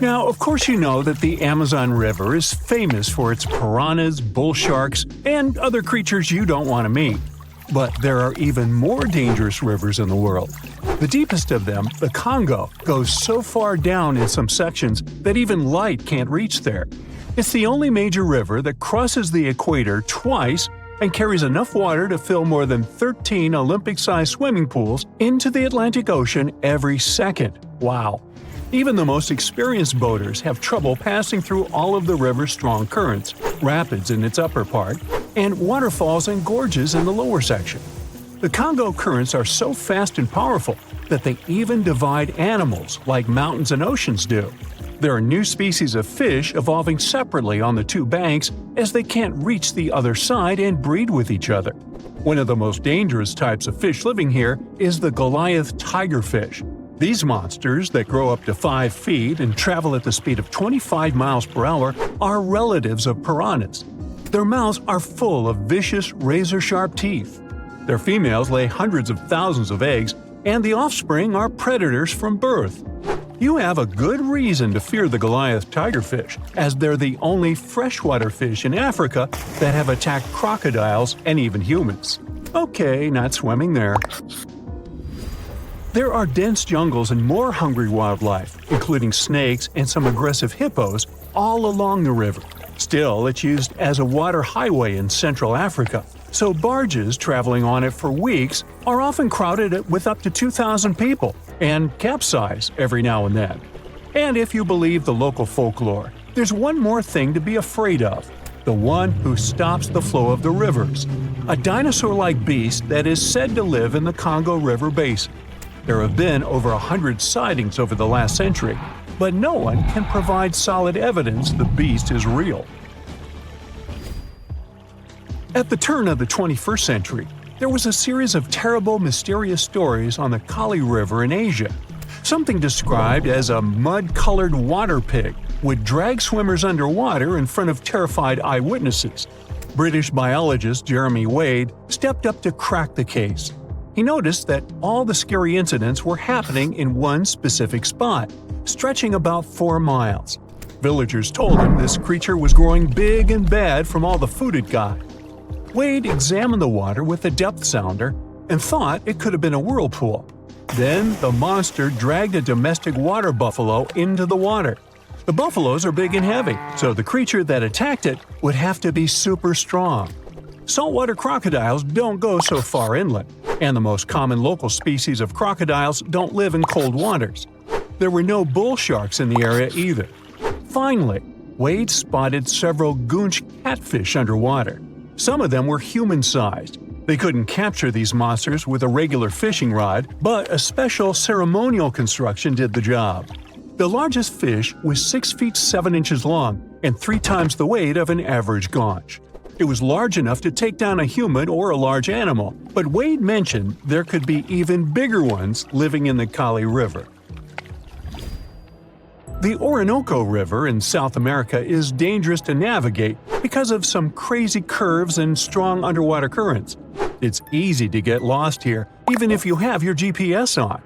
Now, of course you know that the Amazon River is famous for its piranhas, bull sharks, and other creatures you don't want to meet. But there are even more dangerous rivers in the world. The deepest of them, the Congo, goes so far down in some sections that even light can't reach there. It's the only major river that crosses the equator twice and carries enough water to fill more than 13 Olympic-sized swimming pools into the Atlantic Ocean every second. Wow! Even the most experienced boaters have trouble passing through all of the river's strong currents, rapids in its upper part, and waterfalls and gorges in the lower section. The Congo currents are so fast and powerful that they even divide animals like mountains and oceans do. There are new species of fish evolving separately on the two banks as they can't reach the other side and breed with each other. One of the most dangerous types of fish living here is the Goliath tigerfish. These monsters, that grow up to 5 feet and travel at the speed of 25 miles per hour, are relatives of piranhas. Their mouths are full of vicious, razor-sharp teeth. Their females lay hundreds of thousands of eggs, and the offspring are predators from birth. You have a good reason to fear the Goliath tigerfish, as they're the only freshwater fish in Africa that have attacked crocodiles and even humans. Okay, not swimming there. There are dense jungles and more hungry wildlife, including snakes and some aggressive hippos, all along the river. Still, it's used as a water highway in Central Africa, so barges traveling on it for weeks are often crowded with up to 2,000 people and capsize every now and then. And if you believe the local folklore, there's one more thing to be afraid of: the one who stops the flow of the rivers, a dinosaur-like beast that is said to live in the Congo River basin. There have been over 100 sightings over the last century, but no one can provide solid evidence the beast is real. At the turn of the 21st century, there was a series of terrible, mysterious stories on the Kali River in Asia. Something described as a mud-colored water pig would drag swimmers underwater in front of terrified eyewitnesses. British biologist Jeremy Wade stepped up to crack the case. He noticed that all the scary incidents were happening in one specific spot, stretching about 4 miles. Villagers told him this creature was growing big and bad from all the food it got. Wade examined the water with a depth sounder and thought it could have been a whirlpool. Then the monster dragged a domestic water buffalo into the water. The buffaloes are big and heavy, so the creature that attacked it would have to be super strong. Saltwater crocodiles don't go so far inland, and the most common local species of crocodiles don't live in cold waters. There were no bull sharks in the area either. Finally, Wade spotted several goonch catfish underwater. Some of them were human-sized. They couldn't capture these monsters with a regular fishing rod, but a special ceremonial construction did the job. The largest fish was 6 feet 7 inches long and 3 times the weight of an average gaunch. It was large enough to take down a human or a large animal, but Wade mentioned there could be even bigger ones living in the Kali River. The Orinoco River in South America is dangerous to navigate because of some crazy curves and strong underwater currents. It's easy to get lost here, even if you have your GPS on.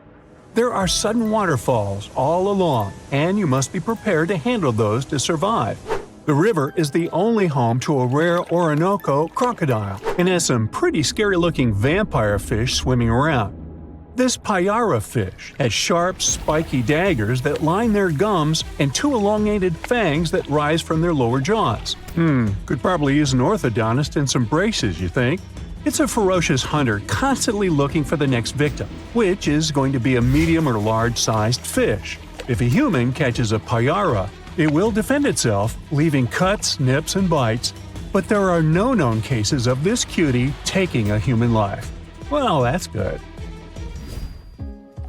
There are sudden waterfalls all along, and you must be prepared to handle those to survive. The river is the only home to a rare Orinoco crocodile and has some pretty scary-looking vampire fish swimming around. This payara fish has sharp, spiky daggers that line their gums and 2 elongated fangs that rise from their lower jaws. Could probably use an orthodontist and some braces, you think? It's a ferocious hunter constantly looking for the next victim, which is going to be a medium or large-sized fish. If a human catches a payara, it will defend itself, leaving cuts, nips, and bites, but there are no known cases of this cutie taking a human life. Well, that's good.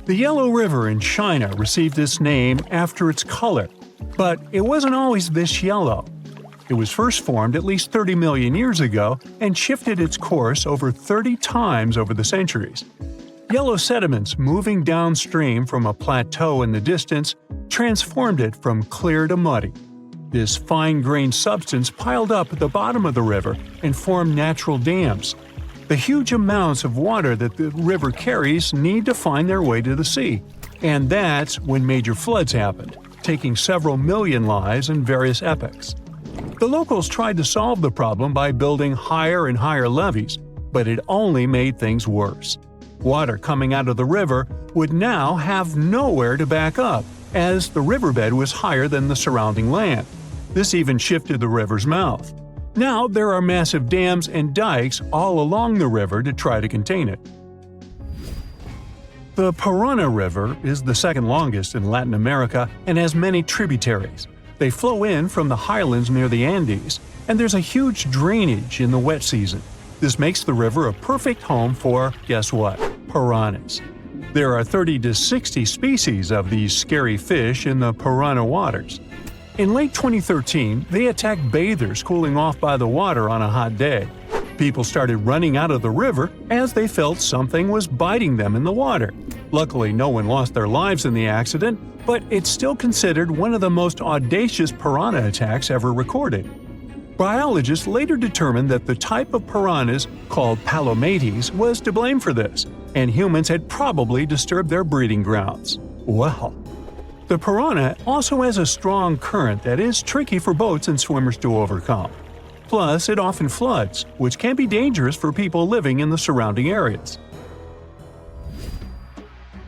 The Yellow River in China received its name after its color, but it wasn't always this yellow. It was first formed at least 30 million years ago and shifted its course over 30 times over the centuries. Yellow sediments moving downstream from a plateau in the distance transformed it from clear to muddy. This fine-grained substance piled up at the bottom of the river and formed natural dams. The huge amounts of water that the river carries need to find their way to the sea, and that's when major floods happened. taking several million lives in various epochs. The locals tried to solve the problem by building higher and higher levees, but it only made things worse. Water coming out of the river would now have nowhere to back up, as the riverbed was higher than the surrounding land. This even shifted the river's mouth. Now there are massive dams and dikes all along the river to try to contain it. The Parana River is the second longest in Latin America and has many tributaries. They flow in from the highlands near the Andes, and there's a huge drainage in the wet season. This makes the river a perfect home for, guess what, piranhas. There are 30 to 60 species of these scary fish in the Parana waters. In late 2013, they attacked bathers cooling off by the water on a hot day. People started running out of the river as they felt something was biting them in the water. Luckily, no one lost their lives in the accident, but it's still considered one of the most audacious piranha attacks ever recorded. Biologists later determined that the type of piranhas, called palomates, was to blame for this, and humans had probably disturbed their breeding grounds. Well, the piranha also has a strong current that is tricky for boats and swimmers to overcome. Plus, it often floods, which can be dangerous for people living in the surrounding areas.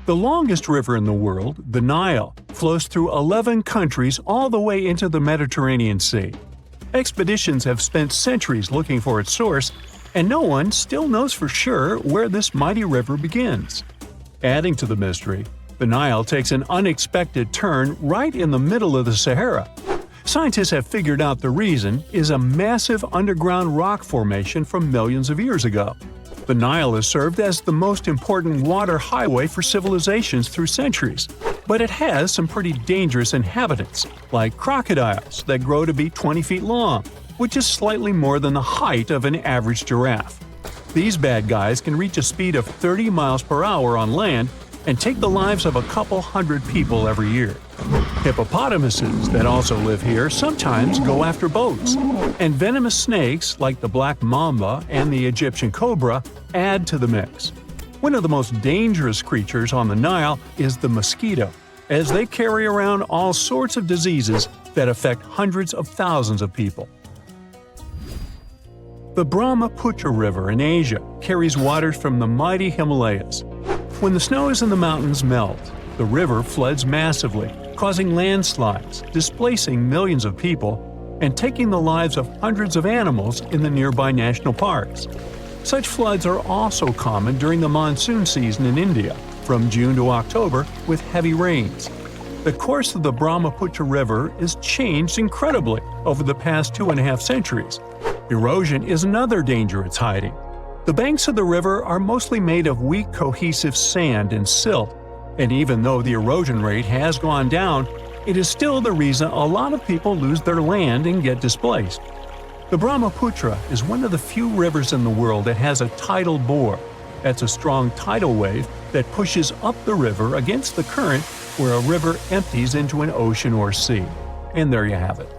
The longest river in the world, the Nile, flows through 11 countries all the way into the Mediterranean Sea. Expeditions have spent centuries looking for its source, and no one still knows for sure where this mighty river begins. Adding to the mystery, the Nile takes an unexpected turn right in the middle of the Sahara. Scientists have figured out the reason is a massive underground rock formation from millions of years ago. The Nile has served as the most important water highway for civilizations through centuries, but it has some pretty dangerous inhabitants, like crocodiles that grow to be 20 feet long, which is slightly more than the height of an average giraffe. These bad guys can reach a speed of 30 miles per hour on land and take the lives of a couple hundred people every year. Hippopotamuses that also live here sometimes go after boats, and venomous snakes like the black mamba and the Egyptian cobra add to the mix. One of the most dangerous creatures on the Nile is the mosquito, as they carry around all sorts of diseases that affect hundreds of thousands of people. The Brahmaputra River in Asia carries waters from the mighty Himalayas. When the snows in the mountains melt, the river floods massively, causing landslides, displacing millions of people, and taking the lives of hundreds of animals in the nearby national parks. Such floods are also common during the monsoon season in India, from June to October, with heavy rains. The course of the Brahmaputra River is changed incredibly over the past 2.5 centuries. Erosion is another danger it's hiding. The banks of the river are mostly made of weak cohesive sand and silt, and even though the erosion rate has gone down, it is still the reason a lot of people lose their land and get displaced. The Brahmaputra is one of the few rivers in the world that has a tidal bore. That's a strong tidal wave that pushes up the river against the current where a river empties into an ocean or sea. And there you have it.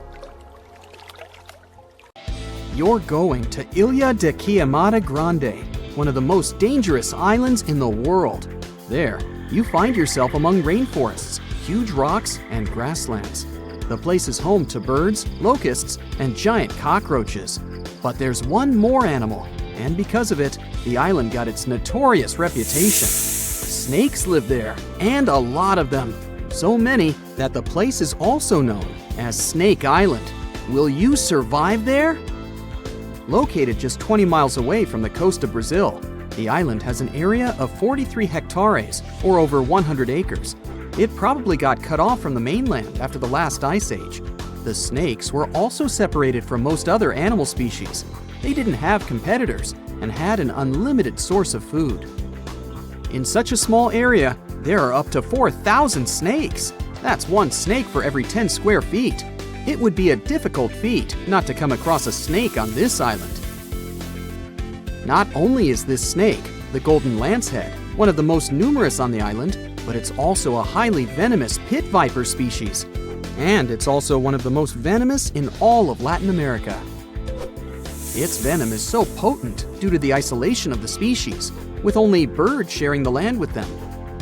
You're going to Ilha de Queimada Grande, one of the most dangerous islands in the world. There, you find yourself among rainforests, huge rocks, and grasslands. The place is home to birds, locusts, and giant cockroaches. But there's one more animal, and because of it, the island got its notorious reputation. Snakes live there, and a lot of them. So many that the place is also known as Snake Island. Will you survive there? Located just 20 miles away from the coast of Brazil, the island has an area of 43 hectares, or over 100 acres. It probably got cut off from the mainland after the last ice age. The snakes were also separated from most other animal species. They didn't have competitors and had an unlimited source of food. In such a small area, there are up to 4,000 snakes. That's one snake for every 10 square feet. It would be a difficult feat not to come across a snake on this island. Not only is this snake, the golden lancehead, one of the most numerous on the island, but it's also a highly venomous pit viper species. And it's also one of the most venomous in all of Latin America. Its venom is so potent due to the isolation of the species, with only birds sharing the land with them.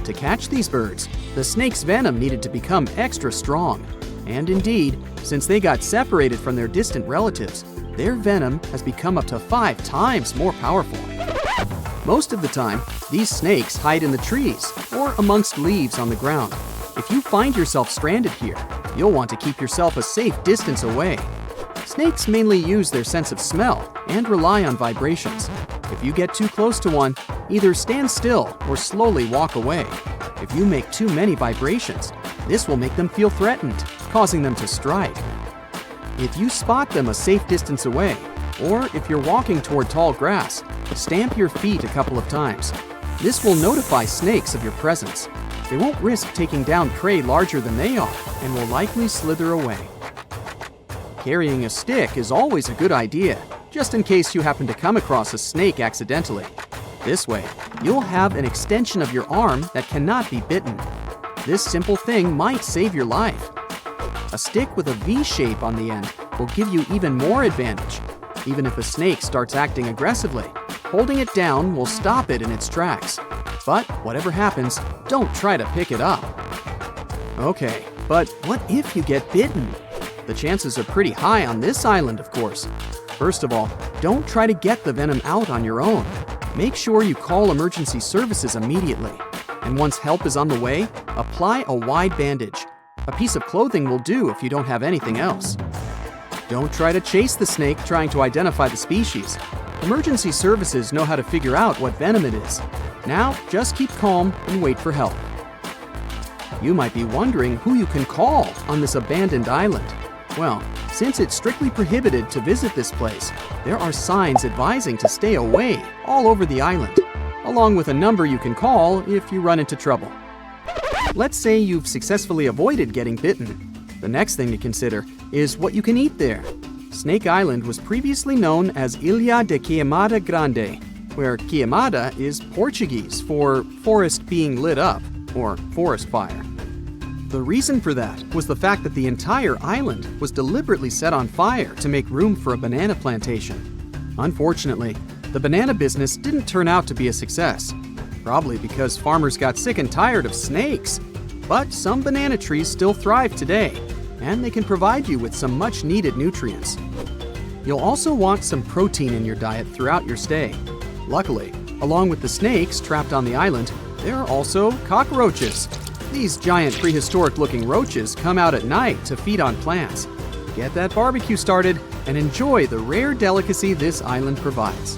To catch these birds, the snake's venom needed to become extra strong. And indeed, since they got separated from their distant relatives, their venom has become up to 5 times more powerful. Most of the time, these snakes hide in the trees or amongst leaves on the ground. If you find yourself stranded here, you'll want to keep yourself a safe distance away. Snakes mainly use their sense of smell and rely on vibrations. If you get too close to one, either stand still or slowly walk away. If you make too many vibrations, this will make them feel threatened, causing them to strike. If you spot them a safe distance away, or if you're walking toward tall grass, stamp your feet a couple of times. This will notify snakes of your presence. They won't risk taking down prey larger than they are and will likely slither away. Carrying a stick is always a good idea, just in case you happen to come across a snake accidentally. This way, you'll have an extension of your arm that cannot be bitten. This simple thing might save your life. A stick with a V shape on the end will give you even more advantage. Even if a snake starts acting aggressively, holding it down will stop it in its tracks. But whatever happens, don't try to pick it up. Okay, but what if you get bitten? The chances are pretty high on this island, of course. First of all, don't try to get the venom out on your own. Make sure you call emergency services immediately. And once help is on the way, apply a wide bandage. A piece of clothing will do if you don't have anything else. Don't try to chase the snake trying to identify the species. Emergency services know how to figure out what venom it is. Now, just keep calm and wait for help. You might be wondering who you can call on this abandoned island. Well, since it's strictly prohibited to visit this place, there are signs advising to stay away all over the island, along with a number you can call if you run into trouble. Let's say you've successfully avoided getting bitten. The next thing to consider is what you can eat there. Snake Island was previously known as Ilha de Queimada Grande, where queimada is Portuguese for forest being lit up, or forest fire. The reason for that was the fact that the entire island was deliberately set on fire to make room for a banana plantation. Unfortunately, the banana business didn't turn out to be a success, probably because farmers got sick and tired of snakes. But some banana trees still thrive today, and they can provide you with some much-needed nutrients. You'll also want some protein in your diet throughout your stay. Luckily, along with the snakes trapped on the island, there are also cockroaches. These giant prehistoric-looking roaches come out at night to feed on plants. Get that barbecue started and enjoy the rare delicacy this island provides.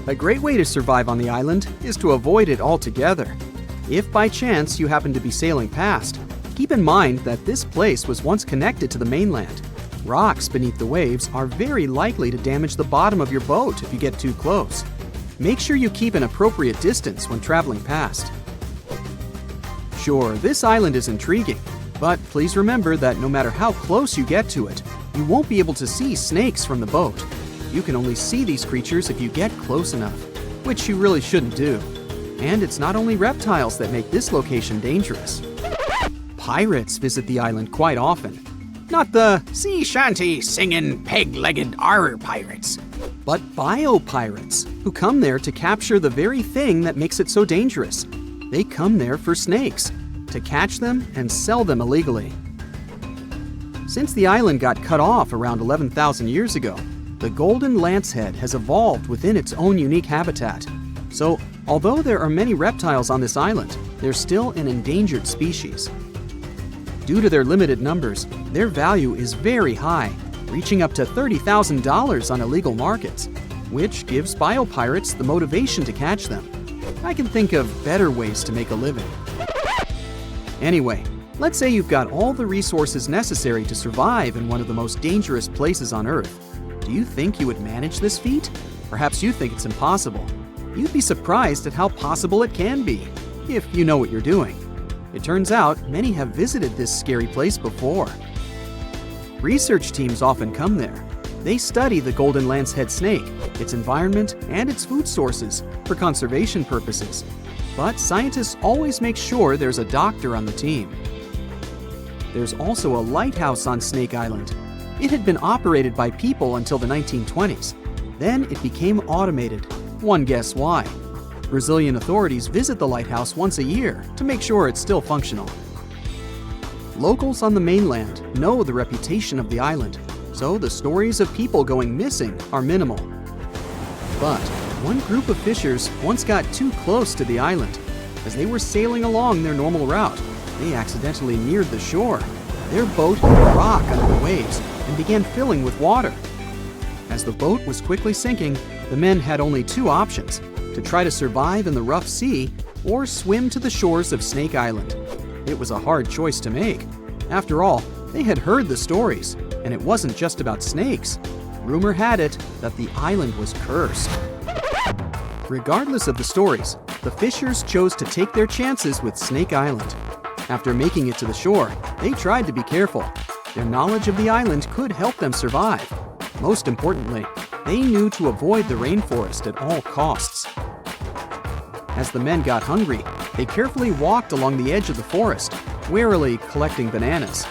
A great way to survive on the island is to avoid it altogether. If by chance you happen to be sailing past, keep in mind that this place was once connected to the mainland. Rocks beneath the waves are very likely to damage the bottom of your boat if you get too close. Make sure you keep an appropriate distance when traveling past. Sure, this island is intriguing, but please remember that no matter how close you get to it, you won't be able to see snakes from the boat. You can only see these creatures if you get close enough, which you really shouldn't do. And it's not only reptiles that make this location dangerous. Pirates visit the island quite often. Not the sea shanty singing peg-legged arr pirates, but bio-pirates who come there to capture the very thing that makes it so dangerous. They come there for snakes, to catch them and sell them illegally. Since the island got cut off around 11,000 years ago, the golden lancehead has evolved within its own unique habitat. So, although there are many reptiles on this island, they're still an endangered species. Due to their limited numbers, their value is very high, reaching up to $30,000 on illegal markets, which gives biopirates the motivation to catch them. I can think of better ways to make a living. Anyway, let's say you've got all the resources necessary to survive in one of the most dangerous places on Earth. Do you think you would manage this feat? Perhaps you think it's impossible. You'd be surprised at how possible it can be, if you know what you're doing. It turns out many have visited this scary place before. Research teams often come there. They study the golden lancehead snake, its environment, and its food sources for conservation purposes. But scientists always make sure there's a doctor on the team. There's also a lighthouse on Snake Island. It had been operated by people until the 1920s. Then it became automated. One guess why. Brazilian authorities visit the lighthouse once a year to make sure it's still functional. Locals on the mainland know the reputation of the island, so the stories of people going missing are minimal. But one group of fishers once got too close to the island. As they were sailing along their normal route, they accidentally neared the shore. Their boat hit a rock under the waves and began filling with water. As the boat was quickly sinking, the men had only two options: to try to survive in the rough sea or swim to the shores of Snake Island. It was a hard choice to make. After all, they had heard the stories, and it wasn't just about snakes. Rumor had it that the island was cursed. Regardless of the stories, the fishers chose to take their chances with Snake Island. After making it to the shore, they tried to be careful. Their knowledge of the island could help them survive. Most importantly, they knew to avoid the rainforest at all costs. As the men got hungry, they carefully walked along the edge of the forest, warily collecting bananas.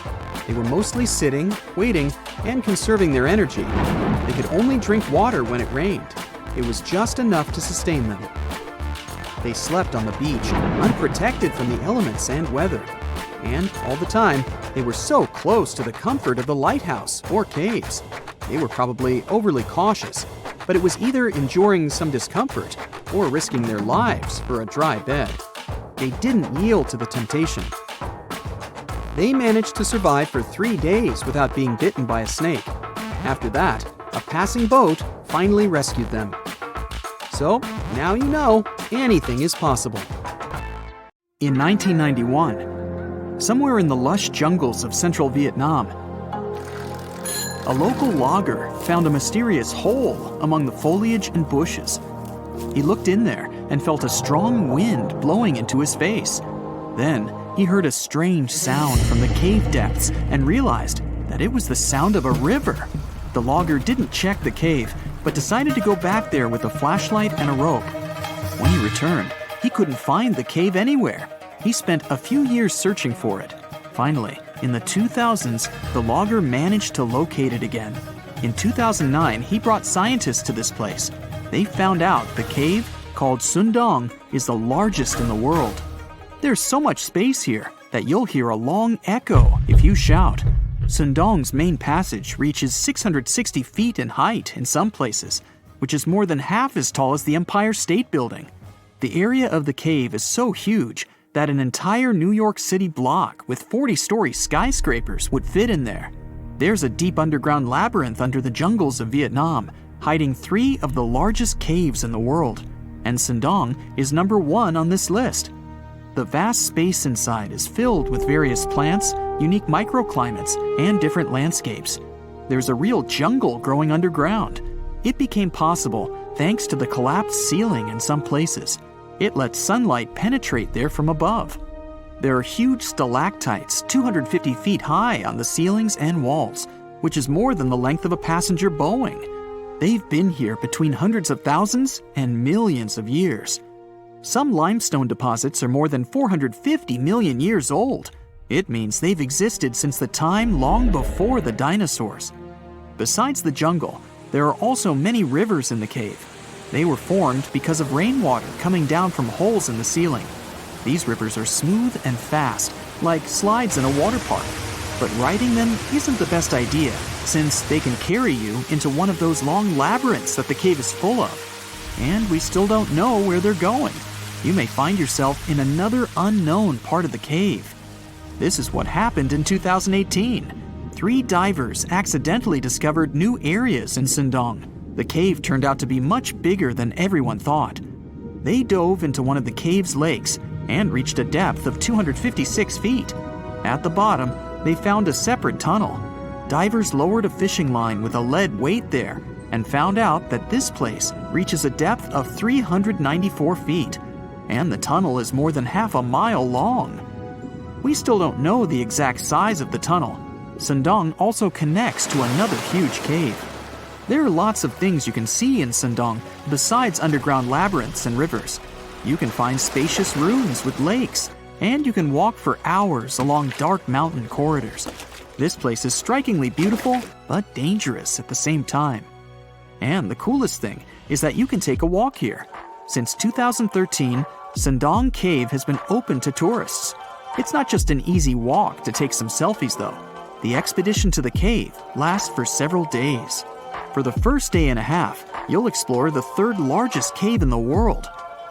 They were mostly sitting, waiting, and conserving their energy. They could only drink water when it rained. It was just enough to sustain them. They slept on the beach, unprotected from the elements and weather. And all the time, they were so close to the comfort of the lighthouse or caves. They were probably overly cautious, but it was either enduring some discomfort or risking their lives for a dry bed. They didn't yield to the temptation. They managed to survive for 3 days without being bitten by a snake. After that, a passing boat finally rescued them. So, now you know, anything is possible. In 1991, somewhere in the lush jungles of central Vietnam, a local logger found a mysterious hole among the foliage and bushes. He looked in there and felt a strong wind blowing into his face. Then, he heard a strange sound from the cave depths and realized that it was the sound of a river. The logger didn't check the cave, but decided to go back there with a flashlight and a rope. When he returned, he couldn't find the cave anywhere. He spent a few years searching for it. Finally, in the 2000s, the logger managed to locate it again. In 2009, he brought scientists to this place. They found out the cave, called Doong, is the largest in the world. There's so much space here that you'll hear a long echo if you shout. Doong's main passage reaches 660 feet in height in some places, which is more than half as tall as the Empire State Building. The area of the cave is so huge that an entire New York City block with 40-story skyscrapers would fit in there. There's a deep underground labyrinth under the jungles of Vietnam, hiding 3 of the largest caves in the world, and Doong is number 1 on this list. The vast space inside is filled with various plants, unique microclimates, and different landscapes. There's a real jungle growing underground. It became possible thanks to the collapsed ceiling in some places. It lets sunlight penetrate there from above. There are huge stalactites 250 feet high on the ceilings and walls, which is more than the length of a passenger Boeing. They've been here between hundreds of thousands and millions of years. Some limestone deposits are more than 450 million years old. It means they've existed since the time long before the dinosaurs. Besides the jungle, there are also many rivers in the cave. They were formed because of rainwater coming down from holes in the ceiling. These rivers are smooth and fast, like slides in a water park. But riding them isn't the best idea, since they can carry you into one of those long labyrinths that the cave is full of. And we still don't know where they're going. You may find yourself in another unknown part of the cave. This is what happened in 2018. 3 divers accidentally discovered new areas in Doong. The cave turned out to be much bigger than everyone thought. They dove into one of the cave's lakes and reached a depth of 256 feet. At the bottom, they found a separate tunnel. Divers lowered a fishing line with a lead weight there and found out that this place reaches a depth of 394 feet, and the tunnel is more than half a mile long. We still don't know the exact size of the tunnel. Doong also connects to another huge cave. There are lots of things you can see in Doong besides underground labyrinths and rivers. You can find spacious ruins with lakes, and you can walk for hours along dark mountain corridors. This place is strikingly beautiful, but dangerous at the same time. And the coolest thing is that you can take a walk here. Since 2013, Doong Cave has been open to tourists. It's not just an easy walk to take some selfies, though. The expedition to the cave lasts for several days. For the first day and a half, you'll explore the third largest cave in the world.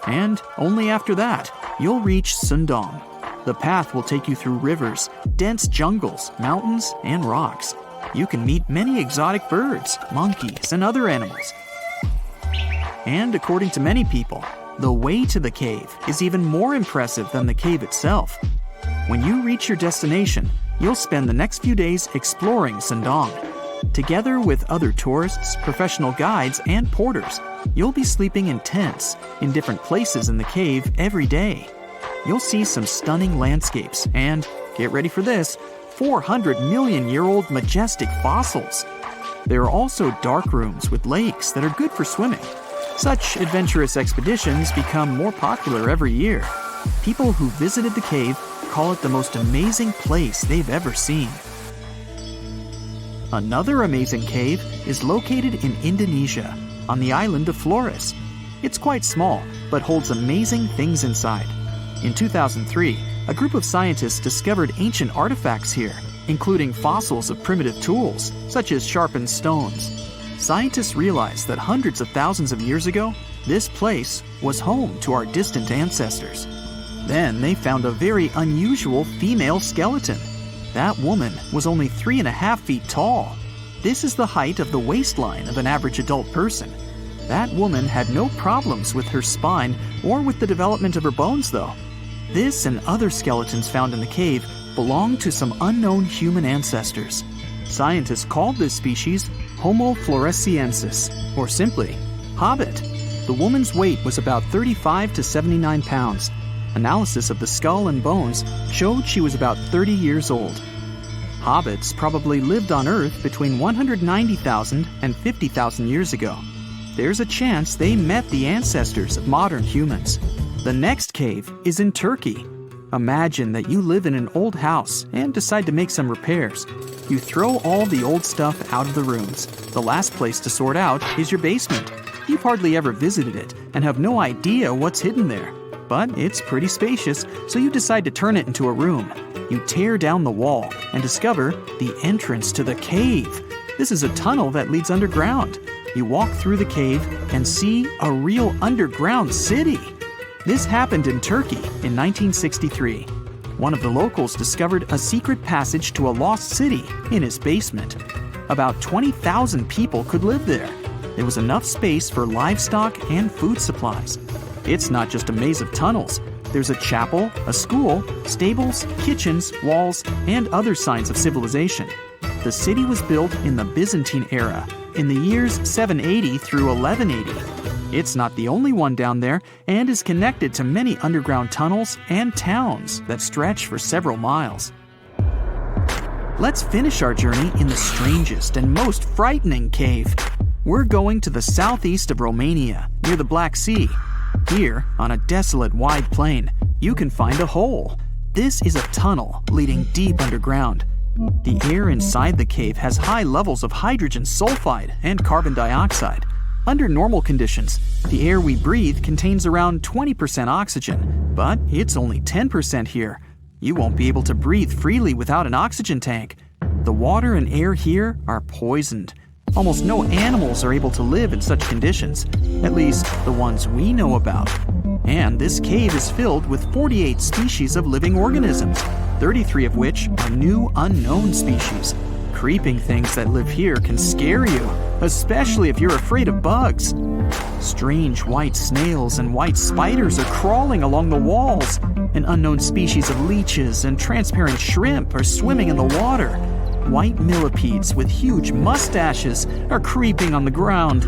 And only after that, you'll reach Sundong. The path will take you through rivers, dense jungles, mountains, and rocks. You can meet many exotic birds, monkeys, and other animals. And according to many people, the way to the cave is even more impressive than the cave itself. When you reach your destination, you'll spend the next few days exploring Sundong. Together with other tourists, professional guides, and porters, you'll be sleeping in tents in different places in the cave every day. You'll see some stunning landscapes and, get ready for this, 400-million-year-old majestic fossils. There are also dark rooms with lakes that are good for swimming. Such adventurous expeditions become more popular every year. People who visited the cave call it the most amazing place they've ever seen. Another amazing cave is located in Indonesia, on the island of Flores. It's quite small, but holds amazing things inside. In 2003, a group of scientists discovered ancient artifacts here, including fossils of primitive tools, such as sharpened stones. Scientists realized that hundreds of thousands of years ago, this place was home to our distant ancestors. Then they found a very unusual female skeleton. That woman was only 3.5 feet tall. This is the height of the waistline of an average adult person. That woman had no problems with her spine or with the development of her bones, though. This and other skeletons found in the cave belong to some unknown human ancestors. Scientists called this species Homo floresiensis, or simply, hobbit. The woman's weight was about 35 to 79 pounds. Analysis of the skull and bones showed she was about 30 years old. Hobbits probably lived on Earth between 190,000 and 50,000 years ago. There's a chance they met the ancestors of modern humans. The next cave is in Turkey. Imagine that you live in an old house and decide to make some repairs. You throw all the old stuff out of the rooms. The last place to sort out is your basement. You've hardly ever visited it and have no idea what's hidden there. But it's pretty spacious, so you decide to turn it into a room. You tear down the wall and discover the entrance to the cave. This is a tunnel that leads underground. You walk through the cave and see a real underground city. This happened in Turkey in 1963. One of the locals discovered a secret passage to a lost city in his basement. About 20,000 people could live there. There was enough space for livestock and food supplies. It's not just a maze of tunnels. There's a chapel, a school, stables, kitchens, walls, and other signs of civilization. The city was built in the Byzantine era, in the years 780 through 1180. It's not the only one down there and is connected to many underground tunnels and towns that stretch for several miles. Let's finish our journey in the strangest and most frightening cave. We're going to the southeast of Romania, near the Black Sea. Here, on a desolate wide plain, you can find a hole. This is a tunnel leading deep underground. The air inside the cave has high levels of hydrogen sulfide and carbon dioxide. Under normal conditions, the air we breathe contains around 20% oxygen, but it's only 10% here. You won't be able to breathe freely without an oxygen tank. The water and air here are poisoned. Almost no animals are able to live in such conditions, at least the ones we know about. And this cave is filled with 48 species of living organisms, 33 of which are new unknown species. Creeping things that live here can scare you, especially if you're afraid of bugs. Strange white snails and white spiders are crawling along the walls. An unknown species of leeches and transparent shrimp are swimming in the water. White millipedes with huge mustaches are creeping on the ground.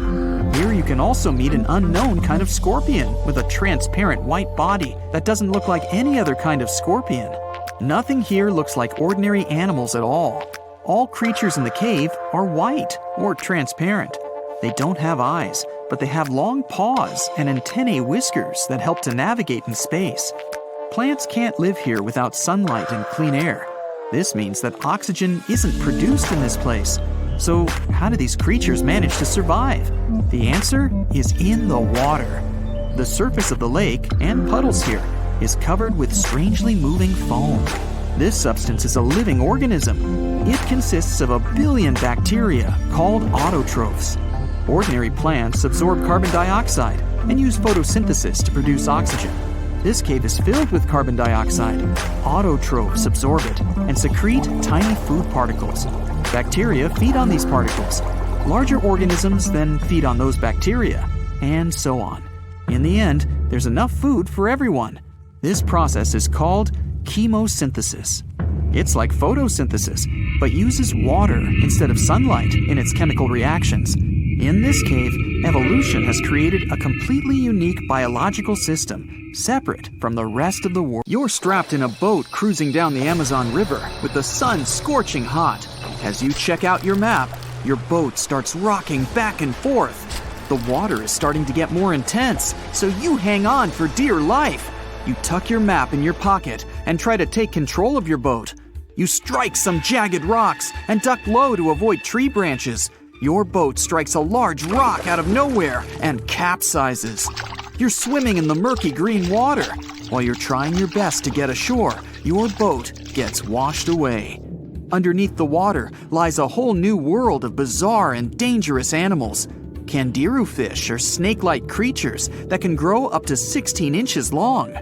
Here you can also meet an unknown kind of scorpion with a transparent white body that doesn't look like any other kind of scorpion. Nothing here looks like ordinary animals at all. All creatures in the cave are white or transparent. They don't have eyes, but they have long paws and antennae whiskers that help to navigate in space. Plants can't live here without sunlight and clean air. This means that oxygen isn't produced in this place. So how do these creatures manage to survive? The answer is in the water. The surface of the lake, and puddles here, is covered with strangely moving foam. This substance is a living organism. It consists of 1 billion bacteria called autotrophs. Ordinary plants absorb carbon dioxide and use photosynthesis to produce oxygen. This cave is filled with carbon dioxide. Autotrophs absorb it and secrete tiny food particles. Bacteria feed on these particles. Larger organisms then feed on those bacteria, and so on. In the end, there's enough food for everyone. This process is called chemosynthesis. It's like photosynthesis, but uses water instead of sunlight in its chemical reactions. In this cave, evolution has created a completely unique biological system, separate from the rest of the world. You're strapped in a boat cruising down the Amazon River with the sun scorching hot. As you check out your map, your boat starts rocking back and forth. The water is starting to get more intense, so you hang on for dear life. You tuck your map in your pocket and try to take control of your boat. You strike some jagged rocks and duck low to avoid tree branches. Your boat strikes a large rock out of nowhere and capsizes. You're swimming in the murky green water. While you're trying your best to get ashore, your boat gets washed away. Underneath the water lies a whole new world of bizarre and dangerous animals. Candiru fish are snake-like creatures that can grow up to 16 inches long.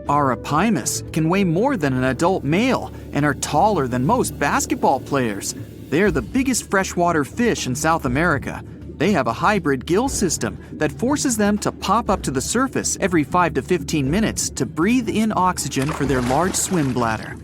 Arapimus can weigh more than an adult male and are taller than most basketball players. They're the biggest freshwater fish in South America. They have a hybrid gill system that forces them to pop up to the surface every 5 to 15 minutes to breathe in oxygen for their large swim bladder.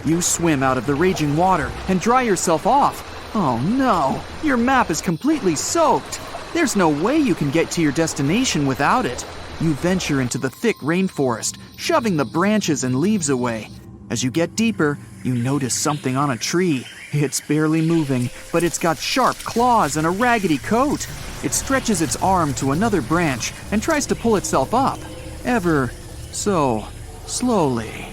You swim out of the raging water and dry yourself off. Oh no, your map is completely soaked. There's no way you can get to your destination without it. You venture into the thick rainforest, shoving the branches and leaves away. As you get deeper, you notice something on a tree. It's barely moving, but it's got sharp claws and a raggedy coat. It stretches its arm to another branch and tries to pull itself up, ever so slowly.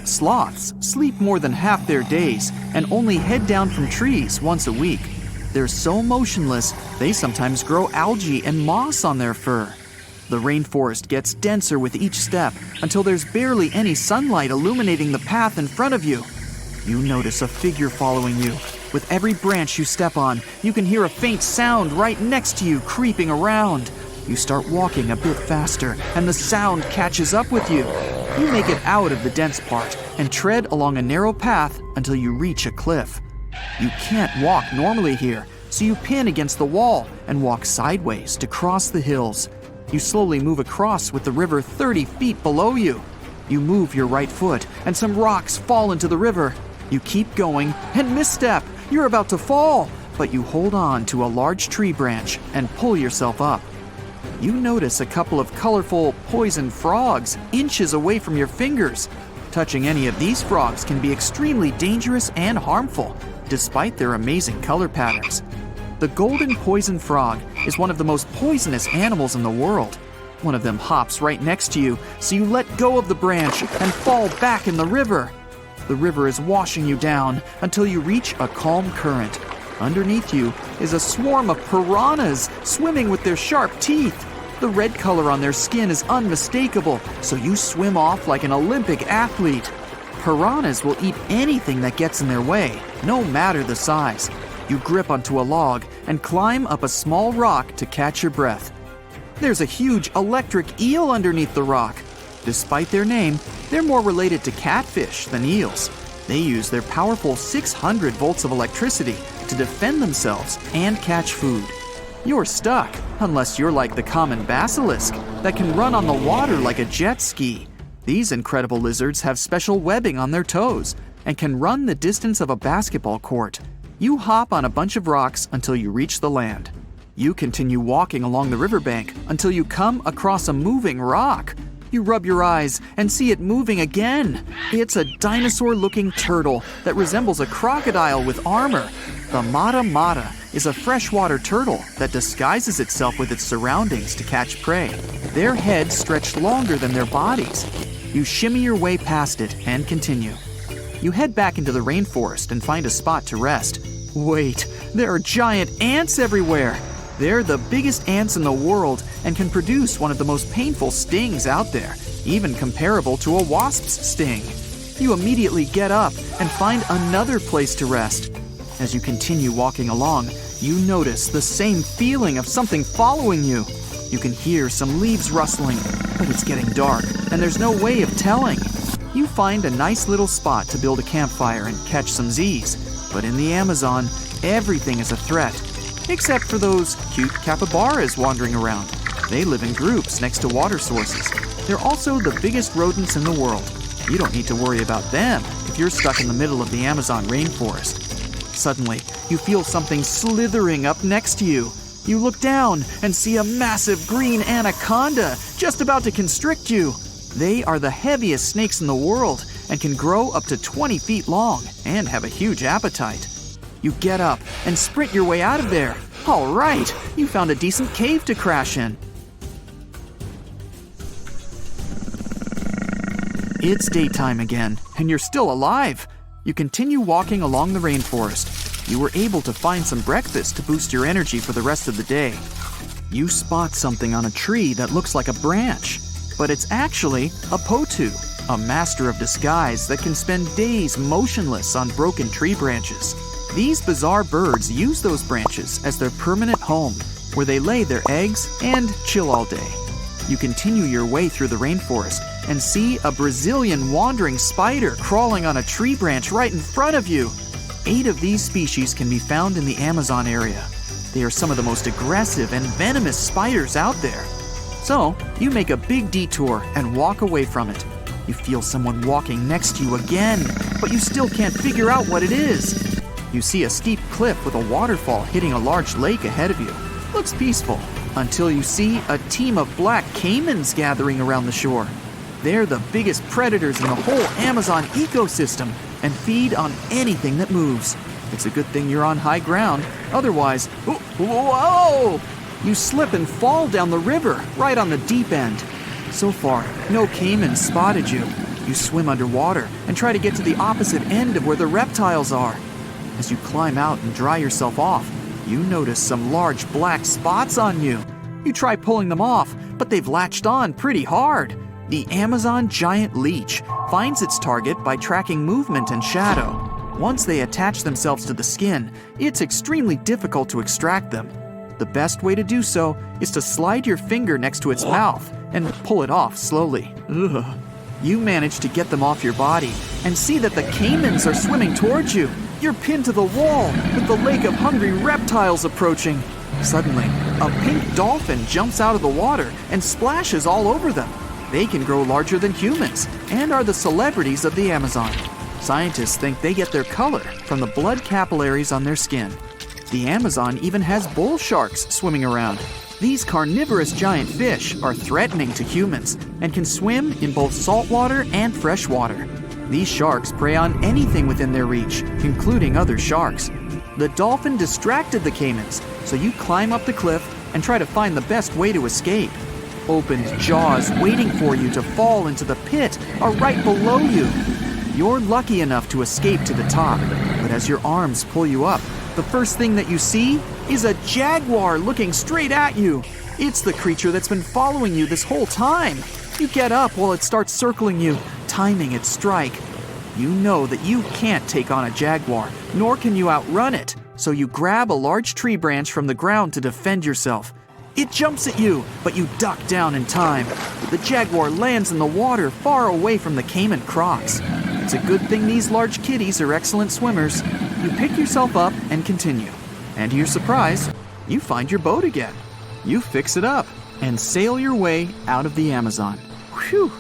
Sloths sleep more than half their days and only head down from trees once a week. They're so motionless, they sometimes grow algae and moss on their fur. The rainforest gets denser with each step until there's barely any sunlight illuminating the path in front of you. You notice a figure following you. With every branch you step on, you can hear a faint sound right next to you creeping around. You start walking a bit faster, and the sound catches up with you. You make it out of the dense part and tread along a narrow path until you reach a cliff. You can't walk normally here, so you pin against the wall and walk sideways to cross the hills. You slowly move across with the river 30 feet below you. You move your right foot, and some rocks fall into the river. You keep going and misstep. You're about to fall, but you hold on to a large tree branch and pull yourself up. You notice a couple of colorful poison frogs inches away from your fingers. Touching any of these frogs can be extremely dangerous and harmful, despite their amazing color patterns. The golden poison frog is one of the most poisonous animals in the world. One of them hops right next to you, so you let go of the branch and fall back in the river. The river is washing you down until you reach a calm current. Underneath you is a swarm of piranhas swimming with their sharp teeth. The red color on their skin is unmistakable, so you swim off like an Olympic athlete. Piranhas will eat anything that gets in their way, no matter the size. You grip onto a log and climb up a small rock to catch your breath. There's a huge electric eel underneath the rock. Despite their name, they're more related to catfish than eels. They use their powerful 600 volts of electricity to defend themselves and catch food. You're stuck, unless you're like the common basilisk that can run on the water like a jet ski. These incredible lizards have special webbing on their toes and can run the distance of a basketball court. You hop on a bunch of rocks until you reach the land. You continue walking along the riverbank until you come across a moving rock. You rub your eyes and see it moving again. It's a dinosaur-looking turtle that resembles a crocodile with armor. The mata mata is a freshwater turtle that disguises itself with its surroundings to catch prey. Their heads stretch longer than their bodies. You shimmy your way past it and continue. You head back into the rainforest and find a spot to rest. Wait, there are giant ants everywhere. They're the biggest ants in the world and can produce one of the most painful stings out there, even comparable to a wasp's sting. You immediately get up and find another place to rest. As you continue walking along, you notice the same feeling of something following you. You can hear some leaves rustling, but it's getting dark and there's no way of telling. You find a nice little spot to build a campfire and catch some Z's, but in the Amazon, everything is a threat, except for those cute capybaras wandering around. They live in groups next to water sources. They're also the biggest rodents in the world. You don't need to worry about them if you're stuck in the middle of the Amazon rainforest. Suddenly, you feel something slithering up next to you. You look down and see a massive green anaconda just about to constrict you. They are the heaviest snakes in the world and can grow up to 20 feet long and have a huge appetite. You get up and sprint your way out of there. All right, you found a decent cave to crash in. It's daytime again, and you're still alive. You continue walking along the rainforest. You were able to find some breakfast to boost your energy for the rest of the day. You spot something on a tree that looks like a branch, but it's actually a potu, a master of disguise that can spend days motionless on broken tree branches. These bizarre birds use those branches as their permanent home, where they lay their eggs and chill all day. You continue your way through the rainforest and see a Brazilian wandering spider crawling on a tree branch right in front of you. 8 of these species can be found in the Amazon area. They are some of the most aggressive and venomous spiders out there. So, you make a big detour and walk away from it. You feel someone walking next to you again, but you still can't figure out what it is. You see a steep cliff with a waterfall hitting a large lake ahead of you. Looks peaceful, until you see a team of black caimans gathering around the shore. They're the biggest predators in the whole Amazon ecosystem and feed on anything that moves. It's a good thing you're on high ground, otherwise, whoa! You slip and fall down the river, right on the deep end. So far, no caimans spotted you. You swim underwater and try to get to the opposite end of where the reptiles are. As you climb out and dry yourself off, you notice some large black spots on you. You try pulling them off, but they've latched on pretty hard. The Amazon giant leech finds its target by tracking movement and shadow. Once they attach themselves to the skin, it's extremely difficult to extract them. The best way to do so is to slide your finger next to its mouth and pull it off slowly. Ugh. You manage to get them off your body and see that the caimans are swimming towards you. You're pinned to the wall with the lake of hungry reptiles approaching. Suddenly, a pink dolphin jumps out of the water and splashes all over them. They can grow larger than humans and are the celebrities of the Amazon. Scientists think they get their color from the blood capillaries on their skin. The Amazon even has bull sharks swimming around. These carnivorous giant fish are threatening to humans and can swim in both saltwater and freshwater. These sharks prey on anything within their reach, including other sharks. The dolphin distracted the caimans, so you climb up the cliff and try to find the best way to escape. Opened jaws waiting for you to fall into the pit are right below you. You're lucky enough to escape to the top, but as your arms pull you up, the first thing that you see is a jaguar looking straight at you. It's the creature that's been following you this whole time. You get up while it starts circling you, timing its strike. You know that you can't take on a jaguar, nor can you outrun it, so you grab a large tree branch from the ground to defend yourself. It jumps at you, but you duck down in time. The jaguar lands in the water far away from the caiman crocs. It's a good thing these large kitties are excellent swimmers. You pick yourself up and continue. And to your surprise, you find your boat again. You fix it up and sail your way out of the Amazon. Whew!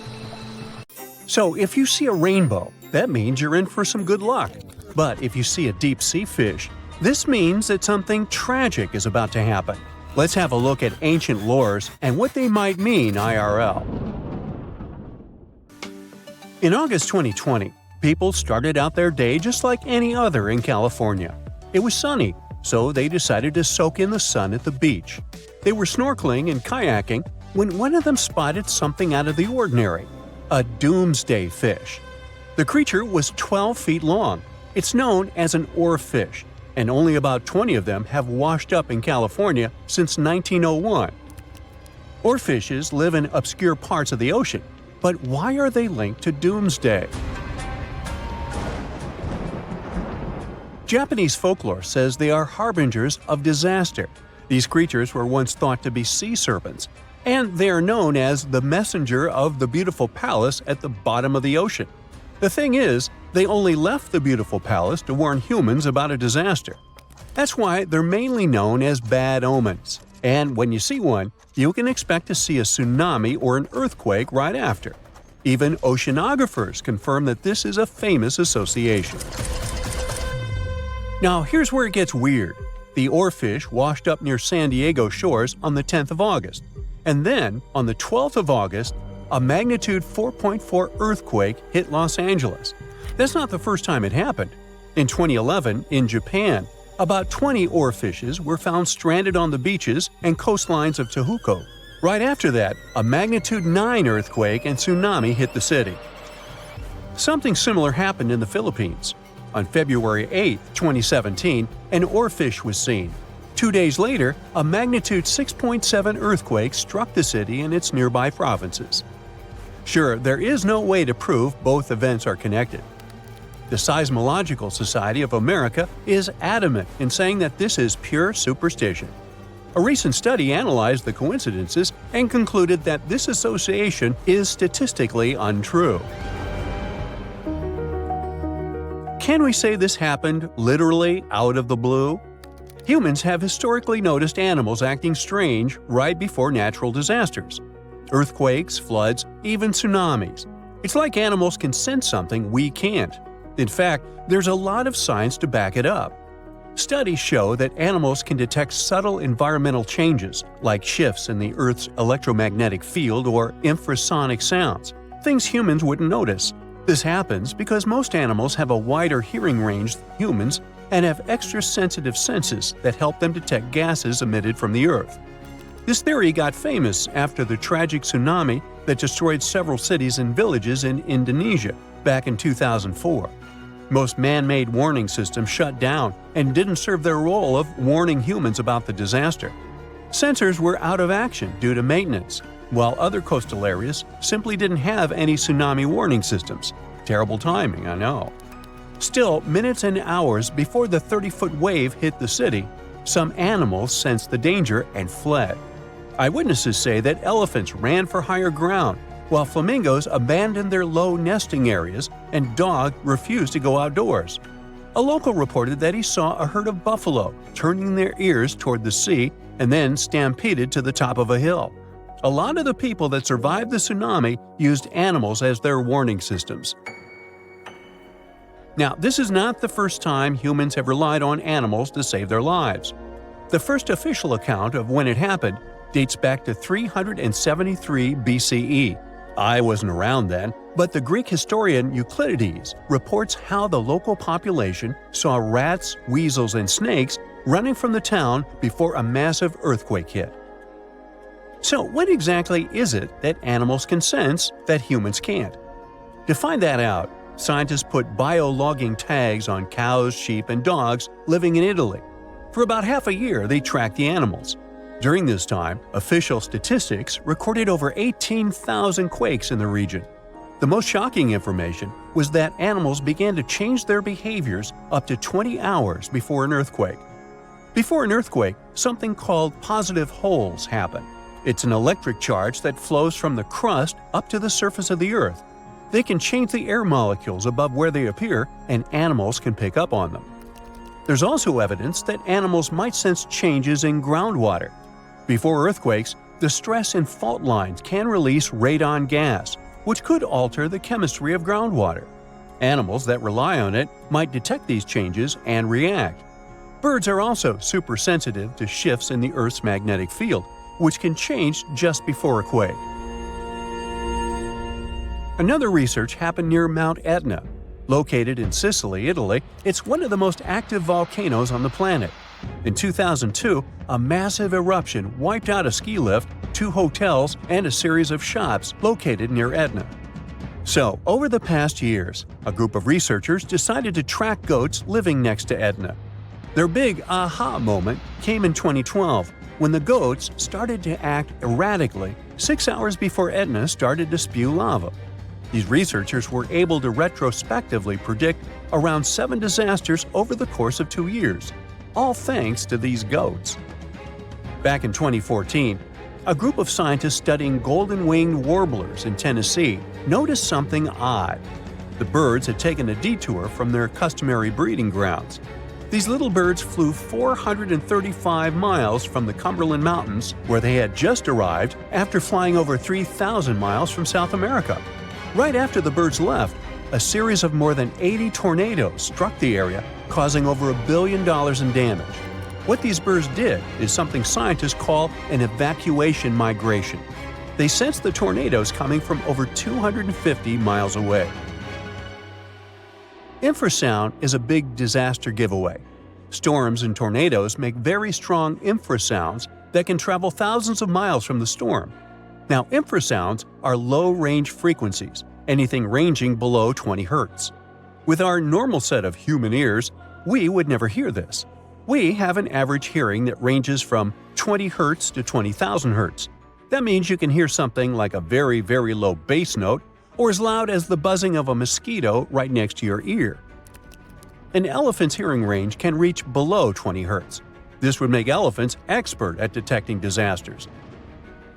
So if you see a rainbow, that means you're in for some good luck. But if you see a deep sea fish, this means that something tragic is about to happen. Let's have a look at ancient lores and what they might mean IRL. In August 2020, people started out their day just like any other in California. It was sunny, so they decided to soak in the sun at the beach. They were snorkeling and kayaking when one of them spotted something out of the ordinary – a doomsday fish. The creature was 12 feet long. It's known as an oarfish. and only about 20 of them have washed up in California since 1901. Oarfishes live in obscure parts of the ocean, but why are they linked to doomsday? Japanese folklore says they are harbingers of disaster. These creatures were once thought to be sea serpents, and they are known as the messenger of the beautiful palace at the bottom of the ocean. The thing is, they only left the beautiful palace to warn humans about a disaster. That's why they're mainly known as bad omens. And when you see one, you can expect to see a tsunami or an earthquake right after. Even oceanographers confirm that this is a famous association. Now here's where it gets weird. The Oarfish washed up near San Diego shores on the 10th of August. And then, on the 12th of August, a magnitude 4.4 earthquake hit Los Angeles. That's not the first time it happened. In 2011, in Japan, about 20 oarfishes were found stranded on the beaches and coastlines of Tehuco. Right after that, a magnitude 9 earthquake and tsunami hit the city. Something similar happened in the Philippines. On February 8, 2017, an oarfish was seen. 2 days later, a magnitude 6.7 earthquake struck the city and its nearby provinces. Sure, there is no way to prove both events are connected. The Seismological Society of America is adamant in saying that this is pure superstition. A recent study analyzed the coincidences and concluded that this association is statistically untrue. Can we say this happened literally out of the blue? Humans have historically noticed animals acting strange right before natural disasters. Earthquakes, floods, even tsunamis. It's like animals can sense something we can't. In fact, there's a lot of science to back it up. Studies show that animals can detect subtle environmental changes, like shifts in the Earth's electromagnetic field or infrasonic sounds, things humans wouldn't notice. This happens because most animals have a wider hearing range than humans and have extra sensitive senses that help them detect gases emitted from the Earth. This theory got famous after the tragic tsunami that destroyed several cities and villages in Indonesia back in 2004. Most man-made warning systems shut down and didn't serve their role of warning humans about the disaster. Sensors were out of action due to maintenance, while other coastal areas simply didn't have any tsunami warning systems. Terrible timing, I know. Still, minutes and hours before the 30-foot wave hit the city, some animals sensed the danger and fled. Eyewitnesses say that elephants ran for higher ground, while flamingos abandoned their low nesting areas and dogs refused to go outdoors. A local reported that he saw a herd of buffalo turning their ears toward the sea and then stampeded to the top of a hill. A lot of the people that survived the tsunami used animals as their warning systems. Now, this is not the first time humans have relied on animals to save their lives. The first official account of when it happened dates back to 373 BCE. I wasn't around then, but the Greek historian Euclides reports how the local population saw rats, weasels, and snakes running from the town before a massive earthquake hit. So what exactly is it that animals can sense that humans can't? To find that out, scientists put biologging tags on cows, sheep, and dogs living in Italy. For about half a year, they tracked the animals. During this time, official statistics recorded over 18,000 quakes in the region. The most shocking information was that animals began to change their behaviors up to 20 hours before an earthquake. Before an earthquake, something called positive holes happen. It's an electric charge that flows from the crust up to the surface of the Earth. They can change the air molecules above where they appear, and animals can pick up on them. There's also evidence that animals might sense changes in groundwater. Before earthquakes, the stress in fault lines can release radon gas, which could alter the chemistry of groundwater. Animals that rely on it might detect these changes and react. Birds are also super sensitive to shifts in the Earth's magnetic field, which can change just before a quake. Another research happened near Mount Etna. Located in Sicily, Italy, it's one of the most active volcanoes on the planet. In 2002, a massive eruption wiped out a ski lift, 2 hotels, and a series of shops located near Etna. So, over the past years, a group of researchers decided to track goats living next to Etna. Their big aha moment came in 2012 when the goats started to act erratically 6 hours before Etna started to spew lava. These researchers were able to retrospectively predict around 7 disasters over the course of 2 years, all thanks to these goats. Back in 2014, a group of scientists studying golden-winged warblers in Tennessee noticed something odd. The birds had taken a detour from their customary breeding grounds. These little birds flew 435 miles from the Cumberland Mountains, where they had just arrived after flying over 3,000 miles from South America. Right after the birds left, a series of more than 80 tornadoes struck the area, causing over $1 billion in damage. What these birds did is something scientists call an evacuation migration. They sensed the tornadoes coming from over 250 miles away. Infrasound is a big disaster giveaway. Storms and tornadoes make very strong infrasounds that can travel thousands of miles from the storm. Now, infrasounds are low-range frequencies, anything ranging below 20 Hz. With our normal set of human ears, we would never hear this. We have an average hearing that ranges from 20 Hz to 20,000 Hz. That means you can hear something like a very, very low bass note or as loud as the buzzing of a mosquito right next to your ear. An elephant's hearing range can reach below 20 Hz. This would make elephants expert at detecting disasters.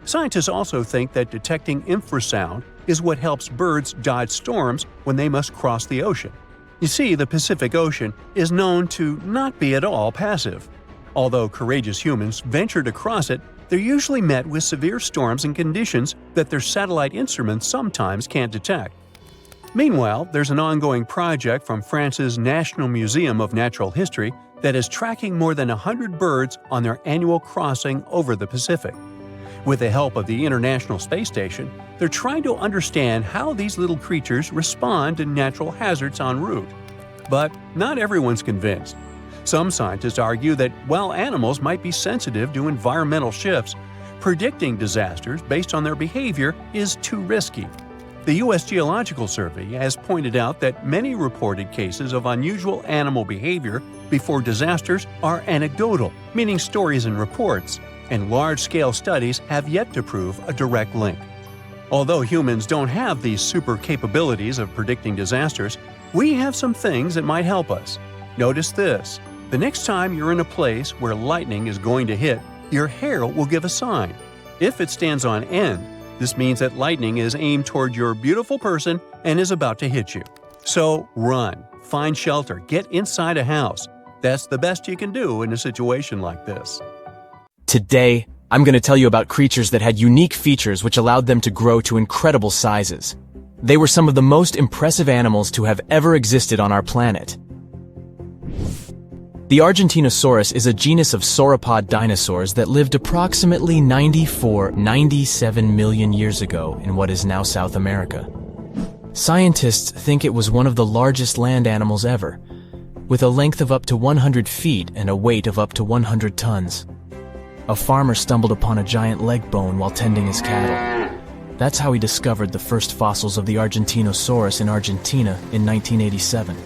Scientists also think that detecting infrasound is what helps birds dodge storms when they must cross the ocean. You see, the Pacific Ocean is known to not be at all passive. Although courageous humans venture to cross it, they're usually met with severe storms and conditions that their satellite instruments sometimes can't detect. Meanwhile, there's an ongoing project from France's National Museum of Natural History that is tracking more than 100 birds on their annual crossing over the Pacific. With the help of the International Space Station, they're trying to understand how these little creatures respond to natural hazards en route. But not everyone's convinced. Some scientists argue that while animals might be sensitive to environmental shifts, predicting disasters based on their behavior is too risky. The U.S. Geological Survey has pointed out that many reported cases of unusual animal behavior before disasters are anecdotal, meaning stories and reports, and large-scale studies have yet to prove a direct link. Although humans don't have these super capabilities of predicting disasters, we have some things that might help us. Notice this. The next time you're in a place where lightning is going to hit, your hair will give a sign. If it stands on end, this means that lightning is aimed toward your beautiful person and is about to hit you. So run, find shelter, get inside a house. That's the best you can do in a situation like this. Today, I'm going to tell you about creatures that had unique features which allowed them to grow to incredible sizes. They were some of the most impressive animals to have ever existed on our planet. The Argentinosaurus is a genus of sauropod dinosaurs that lived approximately 97 million years ago in what is now South America. Scientists think it was one of the largest land animals ever, with a length of up to 100 feet and a weight of up to 100 tons. A farmer stumbled upon a giant leg bone while tending his cattle. That's how he discovered the first fossils of the Argentinosaurus in Argentina in 1987.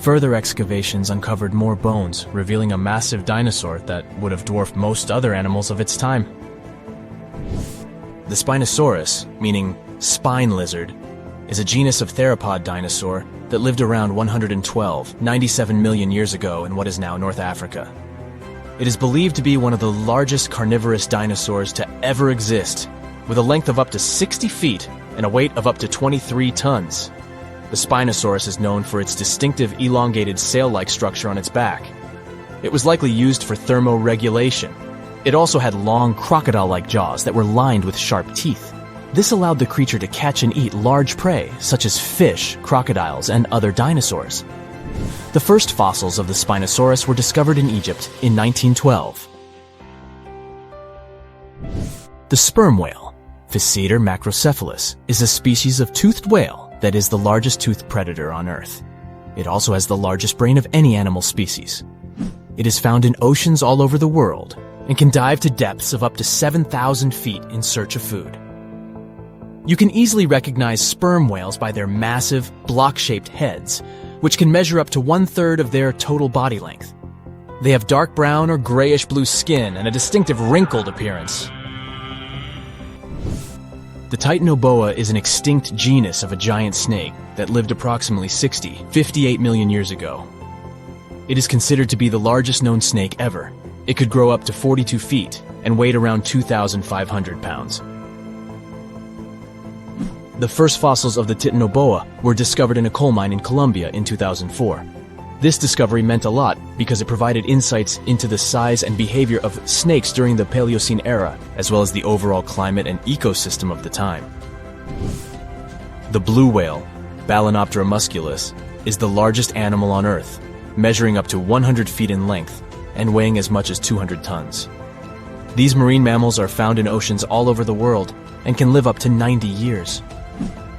Further excavations uncovered more bones, revealing a massive dinosaur that would have dwarfed most other animals of its time. The Spinosaurus, meaning spine lizard, is a genus of theropod dinosaur that lived around 97 million years ago in what is now North Africa. It is believed to be one of the largest carnivorous dinosaurs to ever exist, with a length of up to 60 feet and a weight of up to 23 tons. The Spinosaurus is known for its distinctive elongated sail-like structure on its back. It was likely used for thermoregulation. It also had long crocodile-like jaws that were lined with sharp teeth. This allowed the creature to catch and eat large prey, such as fish, crocodiles, and other dinosaurs. The first fossils of the Spinosaurus were discovered in Egypt in 1912. The sperm whale, Physeter macrocephalus, is a species of toothed whale that is the largest toothed predator on Earth. It also has the largest brain of any animal species. It is found in oceans all over the world and can dive to depths of up to 7,000 feet in search of food. You can easily recognize sperm whales by their massive, block-shaped heads, which can measure up to 1/3 of their total body length. They have dark brown or grayish-blue skin and a distinctive wrinkled appearance. The Titanoboa is an extinct genus of a giant snake that lived approximately 58 million years ago. It is considered to be the largest known snake ever. It could grow up to 42 feet and weighed around 2,500 pounds. The first fossils of the Titanoboa were discovered in a coal mine in Colombia in 2004. This discovery meant a lot because it provided insights into the size and behavior of snakes during the Paleocene era, as well as the overall climate and ecosystem of the time. The blue whale, Balænoptera musculus, is the largest animal on Earth, measuring up to 100 feet in length and weighing as much as 200 tons. These marine mammals are found in oceans all over the world and can live up to 90 years.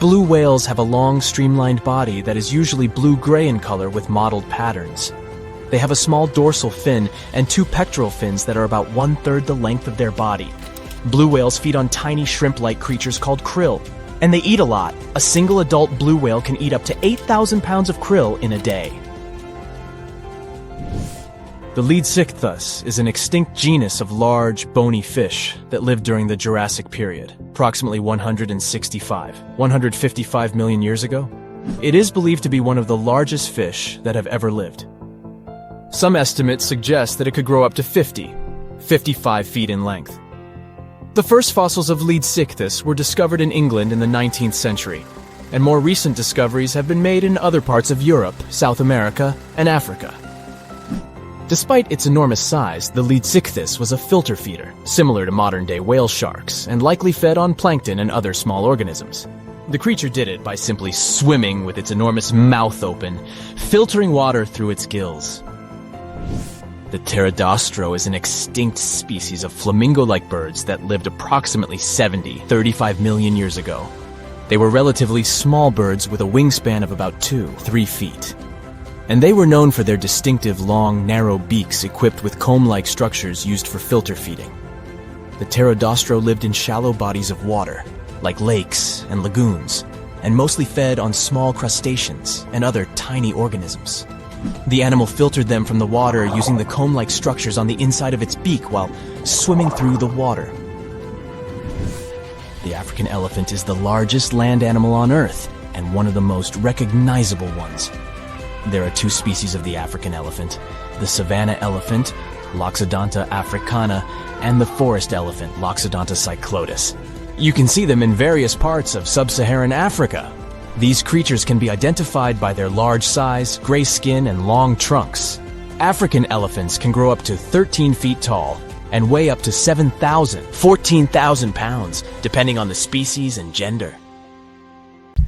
Blue whales have a long, streamlined body that is usually blue-gray in color with mottled patterns. They have a small dorsal fin and 2 pectoral fins that are about 1/3 the length of their body. Blue whales feed on tiny shrimp-like creatures called krill, and they eat a lot. A single adult blue whale can eat up to 8,000 pounds of krill in a day. The Leadsichthus is an extinct genus of large, bony fish that lived during the Jurassic period, approximately 155 million years ago. It is believed to be one of the largest fish that have ever lived. Some estimates suggest that it could grow up to 55 feet in length. The first fossils of Leadsichthus were discovered in England in the 19th century, and more recent discoveries have been made in other parts of Europe, South America, and Africa. Despite its enormous size, the Leadsichthus was a filter feeder, similar to modern-day whale sharks, and likely fed on plankton and other small organisms. The creature did it by simply swimming with its enormous mouth open, filtering water through its gills. The pterodostro is an extinct species of flamingo-like birds that lived approximately 35 million years ago. They were relatively small birds with a wingspan of about 2-3 feet. And they were known for their distinctive long, narrow beaks equipped with comb-like structures used for filter feeding. The pterodostro lived in shallow bodies of water, like lakes and lagoons, and mostly fed on small crustaceans and other tiny organisms. The animal filtered them from the water using the comb-like structures on the inside of its beak while swimming through the water. The African elephant is the largest land animal on Earth and one of the most recognizable ones. There are 2 species of the African elephant, the savanna elephant, Loxodonta africana, and the forest elephant, Loxodonta cyclotis. You can see them in various parts of sub-Saharan Africa. These creatures can be identified by their large size, gray skin, and long trunks. African elephants can grow up to 13 feet tall and weigh up to 14,000 pounds, depending on the species and gender.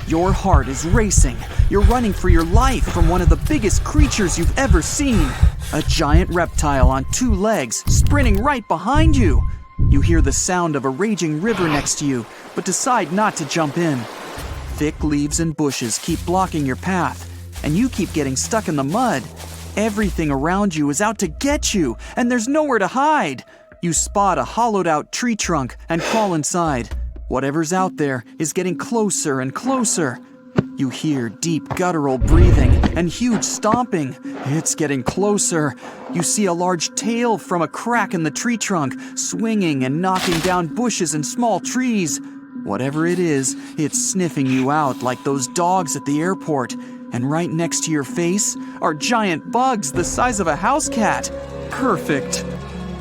Your heart is racing. You're running for your life from one of the biggest creatures you've ever seen. A giant reptile on 2 legs, sprinting right behind you. You hear the sound of a raging river next to you, but decide not to jump in. Thick leaves and bushes keep blocking your path, and you keep getting stuck in the mud. Everything around you is out to get you, and there's nowhere to hide. You spot a hollowed-out tree trunk and crawl inside. Whatever's out there is getting closer and closer. You hear deep guttural breathing and huge stomping. It's getting closer. You see a large tail from a crack in the tree trunk, swinging and knocking down bushes and small trees. Whatever it is, it's sniffing you out like those dogs at the airport. And right next to your face are giant bugs the size of a house cat. Perfect.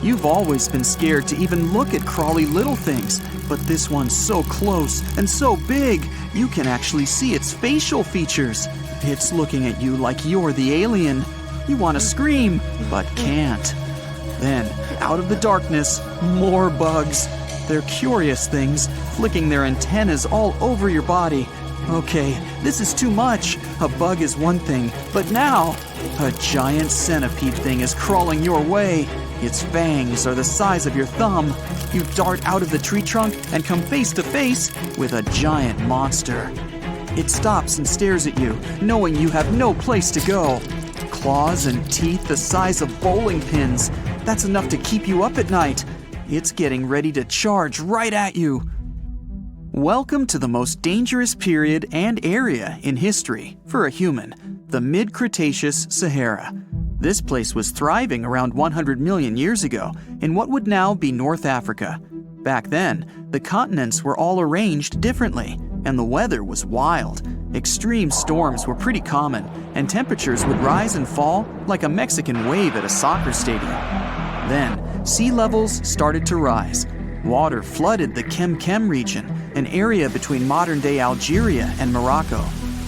You've always been scared to even look at crawly little things, but this one's so close and so big, you can actually see its facial features. It's looking at you like you're the alien. You want to scream, but can't. Then, out of the darkness, more bugs. They're curious things, flicking their antennas all over your body. Okay, this is too much. A bug is one thing, but now, a giant centipede thing is crawling your way. Its fangs are the size of your thumb. You dart out of the tree trunk and come face to face with a giant monster. It stops and stares at you, knowing you have no place to go. Claws and teeth the size of bowling pins. That's enough to keep you up at night. It's getting ready to charge right at you. Welcome to the most dangerous period and area in history for a human, the mid-Cretaceous Sahara. This place was thriving around 100 million years ago in what would now be North Africa. Back then, the continents were all arranged differently, and the weather was wild. Extreme storms were pretty common, and temperatures would rise and fall like a Mexican wave at a soccer stadium. Then, sea levels started to rise. Water flooded the Kem region, an area between modern-day Algeria and Morocco.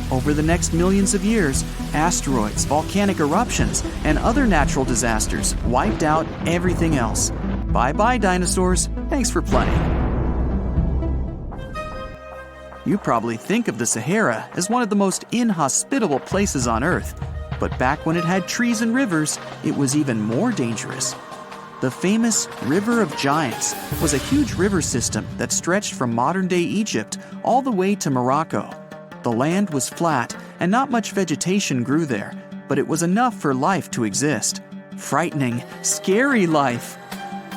Over the next millions of years, asteroids, volcanic eruptions, and other natural disasters wiped out everything else. Bye-bye, dinosaurs. Thanks for playing. You probably think of the Sahara as one of the most inhospitable places on Earth, but back when it had trees and rivers, it was even more dangerous. The famous River of Giants was a huge river system that stretched from modern-day Egypt all the way to Morocco. The land was flat and not much vegetation grew there, but it was enough for life to exist. Frightening, scary life.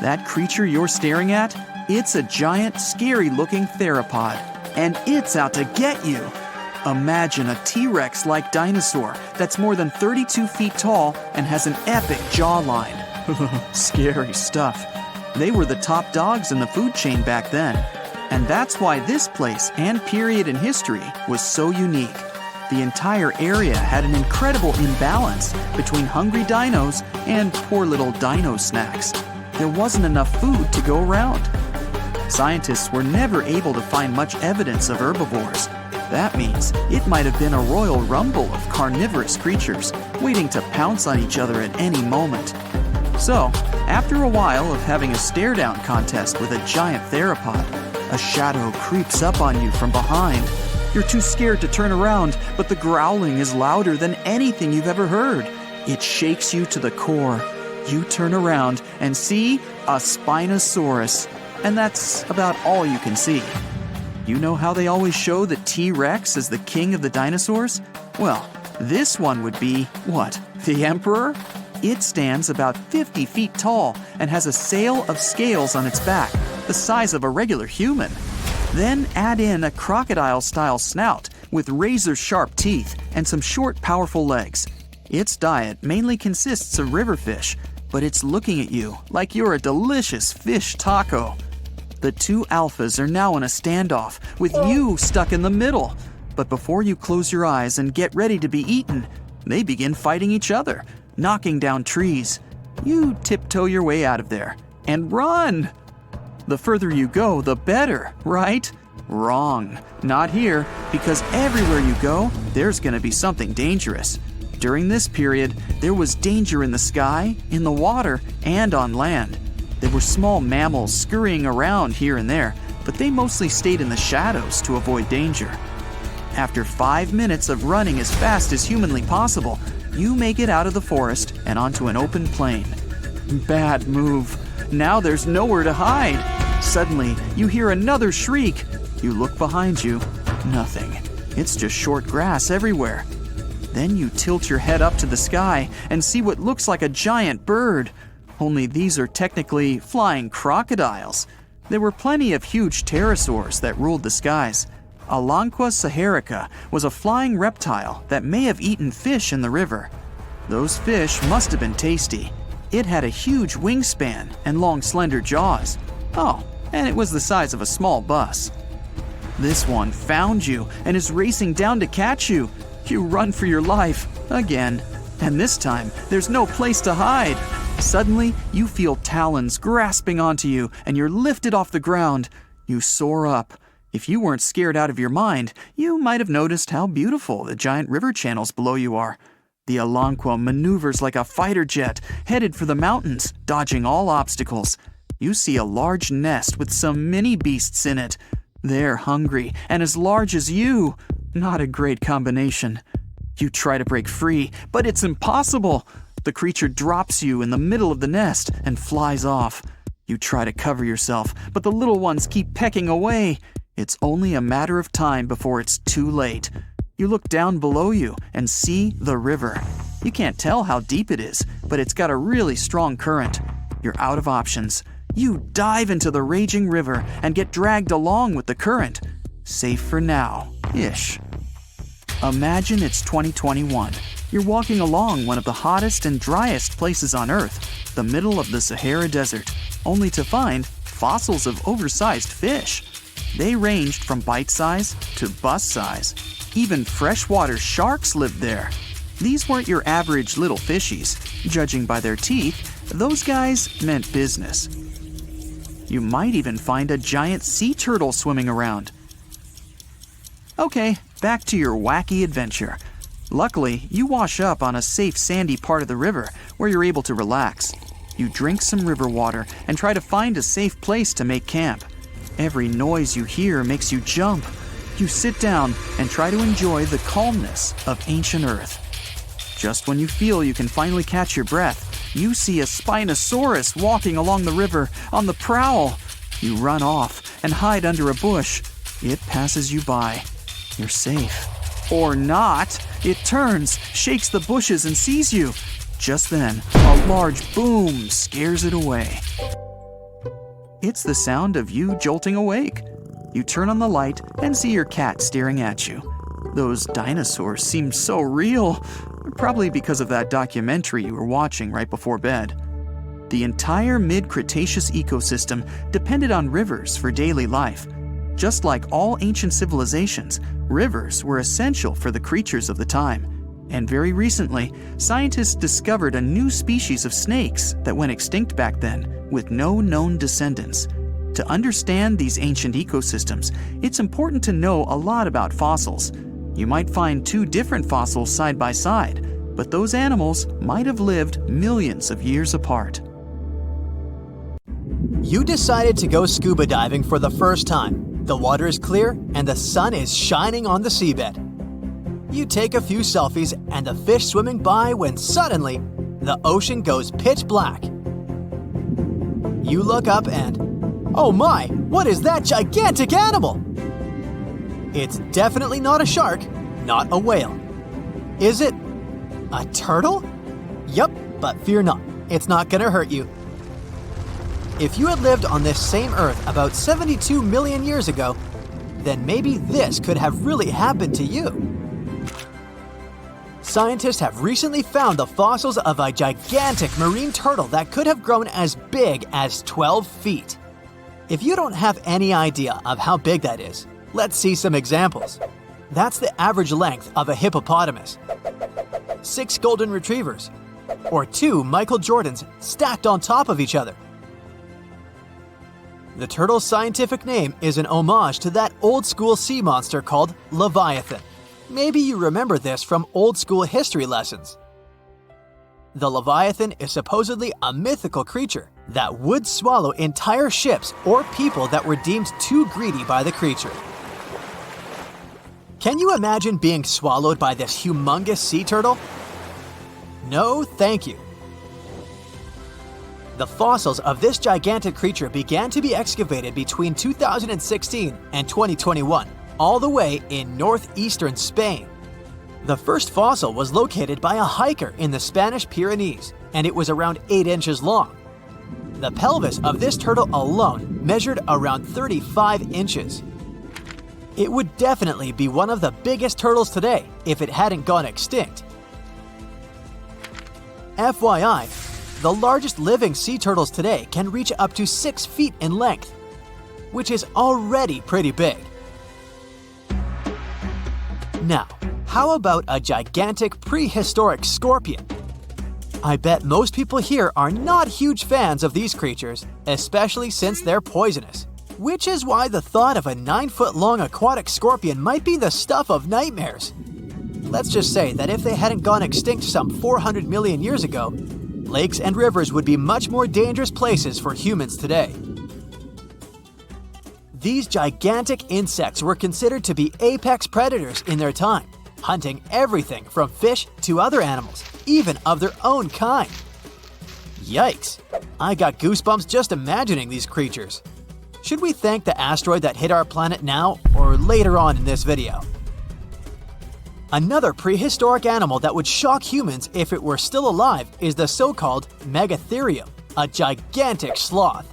That creature you're staring at, it's a giant, scary-looking theropod, and it's out to get you. Imagine a T-Rex-like dinosaur that's more than 32 feet tall and has an epic jawline. Scary stuff. They were the top dogs in the food chain back then. And that's why this place and period in history was so unique. The entire area had an incredible imbalance between hungry dinos and poor little dino snacks. There wasn't enough food to go around. Scientists were never able to find much evidence of herbivores. That means it might have been a royal rumble of carnivorous creatures waiting to pounce on each other at any moment. So, after a while of having a stare-down contest with a giant theropod, a shadow creeps up on you from behind. You're too scared to turn around, but the growling is louder than anything you've ever heard. It shakes you to the core. You turn around and see a Spinosaurus, and that's about all you can see. You know how they always show the T-Rex as the king of the dinosaurs? Well, this one would be, what, the emperor? It stands about 50 feet tall and has a sail of scales on its back, the size of a regular human. Then add in a crocodile-style snout with razor-sharp teeth and some short, powerful legs. Its diet mainly consists of river fish, but it's looking at you like you're a delicious fish taco. The two alphas are now in a standoff, with you stuck in the middle. But before you close your eyes and get ready to be eaten, they begin fighting each other, knocking down trees. You tiptoe your way out of there and run. The further you go, the better, right? Wrong. Not here, because everywhere you go, there's going to be something dangerous. During this period, there was danger in the sky, in the water, and on land. There were small mammals scurrying around here and there, but they mostly stayed in the shadows to avoid danger. After 5 minutes of running as fast as humanly possible, you make it out of the forest and onto an open plain. Bad move. Now there's nowhere to hide. Suddenly, you hear another shriek. You look behind you. Nothing. It's just short grass everywhere. Then you tilt your head up to the sky and see what looks like a giant bird. Only these are technically flying crocodiles. There were plenty of huge pterosaurs that ruled the skies. Alanqua saharica was a flying reptile that may have eaten fish in the river. Those fish must have been tasty. It had a huge wingspan and long, slender jaws. Oh, and it was the size of a small bus. This one found you and is racing down to catch you. You run for your life, again. And this time, there's no place to hide. Suddenly, you feel talons grasping onto you and you're lifted off the ground. You soar up. If you weren't scared out of your mind, you might have noticed how beautiful the giant river channels below you are. The Alanqua maneuvers like a fighter jet, headed for the mountains, dodging all obstacles. You see a large nest with some mini beasts in it. They're hungry and as large as you. Not a great combination. You try to break free, but it's impossible. The creature drops you in the middle of the nest and flies off. You try to cover yourself, but the little ones keep pecking away. It's only a matter of time before it's too late. You look down below you and see the river. You can't tell how deep it is, but it's got a really strong current. You're out of options. You dive into the raging river and get dragged along with the current. Safe for now, ish. Imagine it's 2021. You're walking along one of the hottest and driest places on Earth, the middle of the Sahara Desert, only to find fossils of oversized fish. They ranged from bite size to bus size. Even freshwater sharks lived there. These weren't your average little fishies. Judging by their teeth, those guys meant business. You might even find a giant sea turtle swimming around. Okay, back to your wacky adventure. Luckily, you wash up on a safe sandy part of the river where you're able to relax. You drink some river water and try to find a safe place to make camp. Every noise you hear makes you jump. You sit down and try to enjoy the calmness of ancient Earth. Just when you feel you can finally catch your breath, you see a Spinosaurus walking along the river on the prowl. You run off and hide under a bush. It passes you by. You're safe. Or not. It turns, shakes the bushes, and sees you. Just then, a large boom scares it away. It's the sound of you jolting awake. You turn on the light and see your cat staring at you. Those dinosaurs seem so real, probably because of that documentary you were watching right before bed. The entire mid-Cretaceous ecosystem depended on rivers for daily life. Just like all ancient civilizations, rivers were essential for the creatures of the time. And very recently, scientists discovered a new species of snakes that went extinct back then, with no known descendants. To understand these ancient ecosystems, it's important to know a lot about fossils. You might find two different fossils side by side, but those animals might have lived millions of years apart. You decided to go scuba diving for the first time. The water is clear and the sun is shining on the seabed. You take a few selfies and the fish swimming by when suddenly the ocean goes pitch black. You look up and, oh my, what is that gigantic animal? It's definitely not a shark, not a whale. Is it a turtle? Yup, but fear not, it's not gonna hurt you. If you had lived on this same Earth about 72 million years ago, then maybe this could have really happened to you. Scientists have recently found the fossils of a gigantic marine turtle that could have grown as big as 12 feet. If you don't have any idea of how big that is, let's see some examples. That's the average length of a hippopotamus, 6 golden retrievers, or 2 Michael Jordans stacked on top of each other. The turtle's scientific name is an homage to that old-school sea monster called Leviathan. Maybe you remember this from old-school history lessons. The Leviathan is supposedly a mythical creature that would swallow entire ships or people that were deemed too greedy by the creature. Can you imagine being swallowed by this humongous sea turtle? No, thank you. The fossils of this gigantic creature began to be excavated between 2016 and 2021, all the way in northeastern Spain. The first fossil was located by a hiker in the Spanish Pyrenees, and it was around 8 inches long. The pelvis of this turtle alone measured around 35 inches. It would definitely be one of the biggest turtles today if it hadn't gone extinct. FYI, the largest living sea turtles today can reach up to 6 feet in length, which is already pretty big. Now, how about a gigantic prehistoric scorpion? I bet most people here are not huge fans of these creatures, especially since they're poisonous, which is why the thought of a 9-foot-long aquatic scorpion might be the stuff of nightmares. Let's just say that if they hadn't gone extinct some 400 million years ago, lakes and rivers would be much more dangerous places for humans today. These gigantic insects were considered to be apex predators in their time, hunting everything from fish to other animals, even of their own kind. Yikes! I got goosebumps just imagining these creatures. Should we thank the asteroid that hit our planet now or later on in this video? Another prehistoric animal that would shock humans if it were still alive is the so-called megatherium, a gigantic sloth.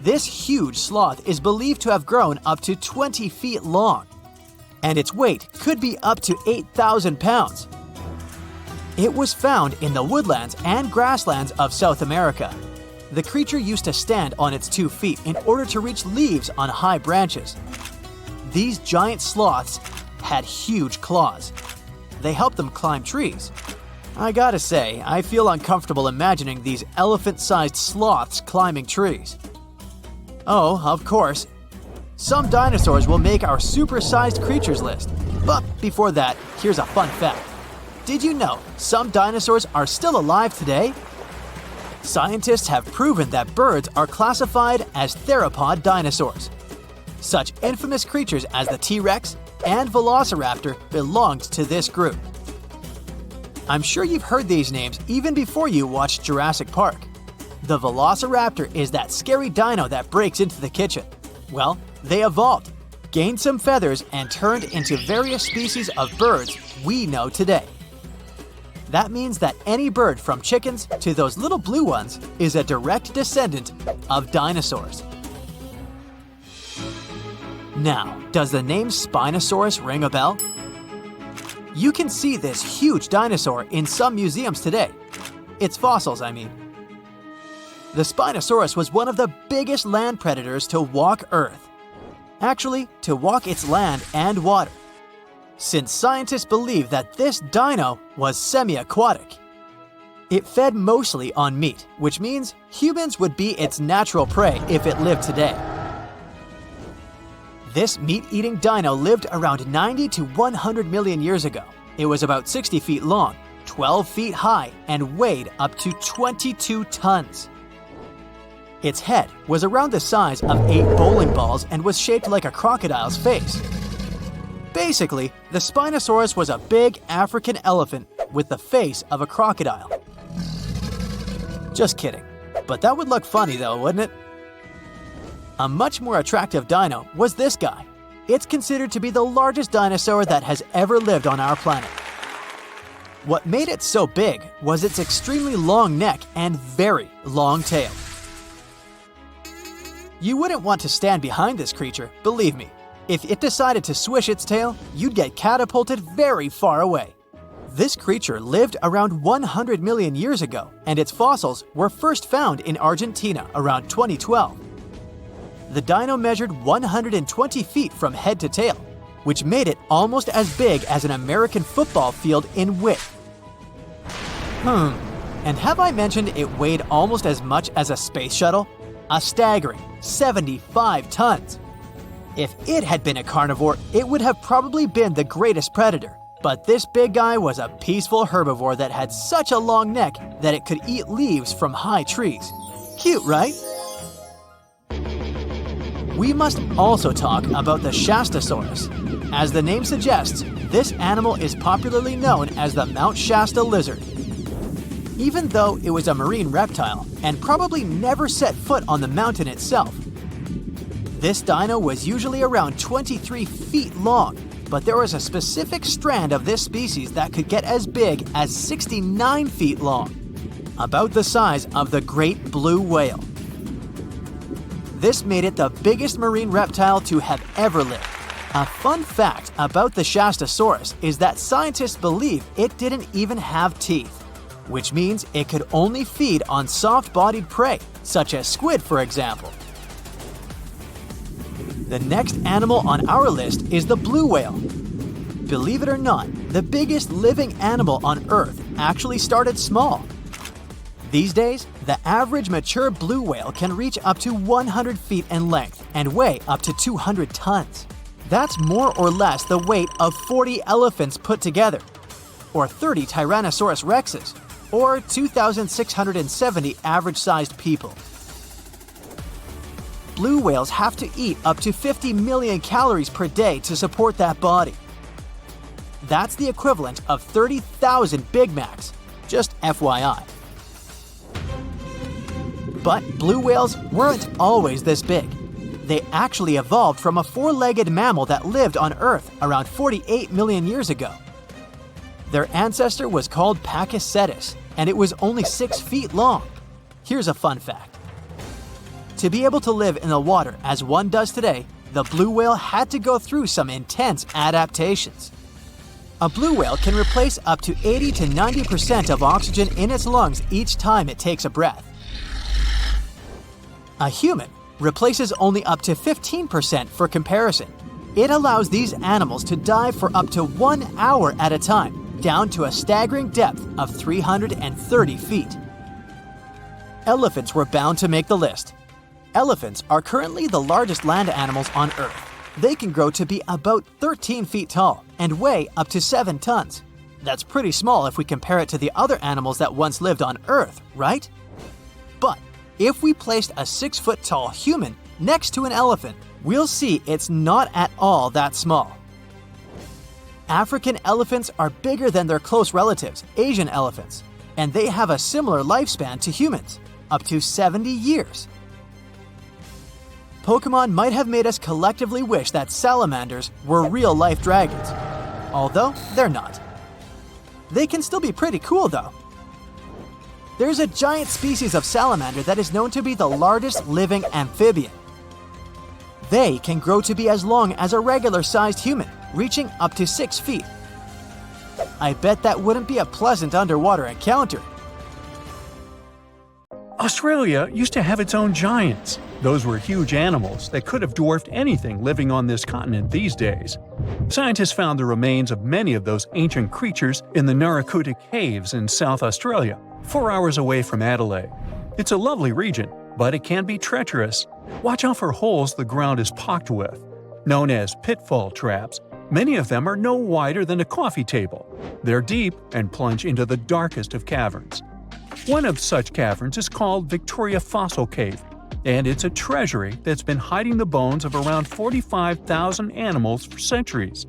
This huge sloth is believed to have grown up to 20 feet long, and its weight could be up to 8,000 pounds. It was found in the woodlands and grasslands of South America. The creature used to stand on its 2 feet in order to reach leaves on high branches. These giant sloths had huge claws. They helped them climb trees. I gotta say, I feel uncomfortable imagining these elephant-sized sloths climbing trees. Oh, of course, some dinosaurs will make our super-sized creatures list. But before that, here's a fun fact. Did you know some dinosaurs are still alive today? Scientists have proven that birds are classified as theropod dinosaurs. Such infamous creatures as the T-Rex and Velociraptor belonged to this group. I'm sure you've heard these names even before you watched Jurassic Park. The Velociraptor is that scary dino that breaks into the kitchen. Well, they evolved, gained some feathers, and turned into various species of birds we know today. That means that any bird from chickens to those little blue ones is a direct descendant of dinosaurs. Now, does the name Spinosaurus ring a bell? You can see this huge dinosaur in some museums today. Its fossils, I mean. The Spinosaurus was one of the biggest land predators to walk Earth. Actually, to walk its land and water, since scientists believe that this dino was semi-aquatic. It fed mostly on meat, which means humans would be its natural prey if it lived today. This meat-eating dino lived around 90 to 100 million years ago. It was about 60 feet long, 12 feet high, and weighed up to 22 tons. Its head was around the size of 8 bowling balls and was shaped like a crocodile's face. Basically, the Spinosaurus was a big African elephant with the face of a crocodile. Just kidding. But that would look funny though, wouldn't it? A much more attractive dino was this guy. It's considered to be the largest dinosaur that has ever lived on our planet. What made it so big was its extremely long neck and very long tail. You wouldn't want to stand behind this creature, believe me. If it decided to swish its tail, you'd get catapulted very far away. This creature lived around 100 million years ago, and its fossils were first found in Argentina around 2012. The dino measured 120 feet from head to tail, which made it almost as big as an American football field in width. And have I mentioned it weighed almost as much as a space shuttle? A staggering 75 tons. If it had been a carnivore, it would have probably been the greatest predator. But this big guy was a peaceful herbivore that had such a long neck that it could eat leaves from high trees. Cute, right? We must also talk about the Shastasaurus. As the name suggests, this animal is popularly known as the Mount Shasta lizard. Even though it was a marine reptile and probably never set foot on the mountain itself, this dino was usually around 23 feet long, but there was a specific strand of this species that could get as big as 69 feet long, about the size of the great blue whale. This made it the biggest marine reptile to have ever lived. A fun fact about the Shastasaurus is that scientists believe it didn't even have teeth, which means it could only feed on soft-bodied prey, such as squid, for example. The next animal on our list is the blue whale. Believe it or not, the biggest living animal on Earth actually started small. These days, the average mature blue whale can reach up to 100 feet in length and weigh up to 200 tons. That's more or less the weight of 40 elephants put together, or 30 Tyrannosaurus rexes, or 2,670 average-sized people. Blue whales have to eat up to 50 million calories per day to support that body. That's the equivalent of 30,000 Big Macs, just FYI. But blue whales weren't always this big. They actually evolved from a 4-legged mammal that lived on Earth around 48 million years ago. Their ancestor was called Pakicetus, and it was only 6 feet long. Here's a fun fact. To be able to live in the water as one does today, the blue whale had to go through some intense adaptations. A blue whale can replace up to 80 to 90% of oxygen in its lungs each time it takes a breath. A human replaces only up to 15% for comparison. It allows these animals to dive for up to 1 hour at a time, down to a staggering depth of 330 feet. Elephants were bound to make the list. Elephants are currently the largest land animals on Earth. They can grow to be about 13 feet tall and weigh up to 7 tons. That's pretty small if we compare it to the other animals that once lived on Earth, right? But if we placed a 6-foot-tall human next to an elephant, we'll see it's not at all that small. African elephants are bigger than their close relatives, Asian elephants, and they have a similar lifespan to humans, up to 70 years. Pokemon might have made us collectively wish that salamanders were real-life dragons, although they're not. They can still be pretty cool though. There's a giant species of salamander that is known to be the largest living amphibian. They can grow to be as long as a regular-sized human, reaching up to 6 feet. I bet that wouldn't be a pleasant underwater encounter. Australia used to have its own giants. Those were huge animals that could have dwarfed anything living on this continent these days. Scientists found the remains of many of those ancient creatures in the Narracuta Caves in South Australia, 4 hours away from Adelaide. It's a lovely region, but it can be treacherous. Watch out for holes the ground is pocked with. Known as pitfall traps, many of them are no wider than a coffee table. They're deep and plunge into the darkest of caverns. One of such caverns is called Victoria Fossil Cave, and it's a treasury that's been hiding the bones of around 45,000 animals for centuries.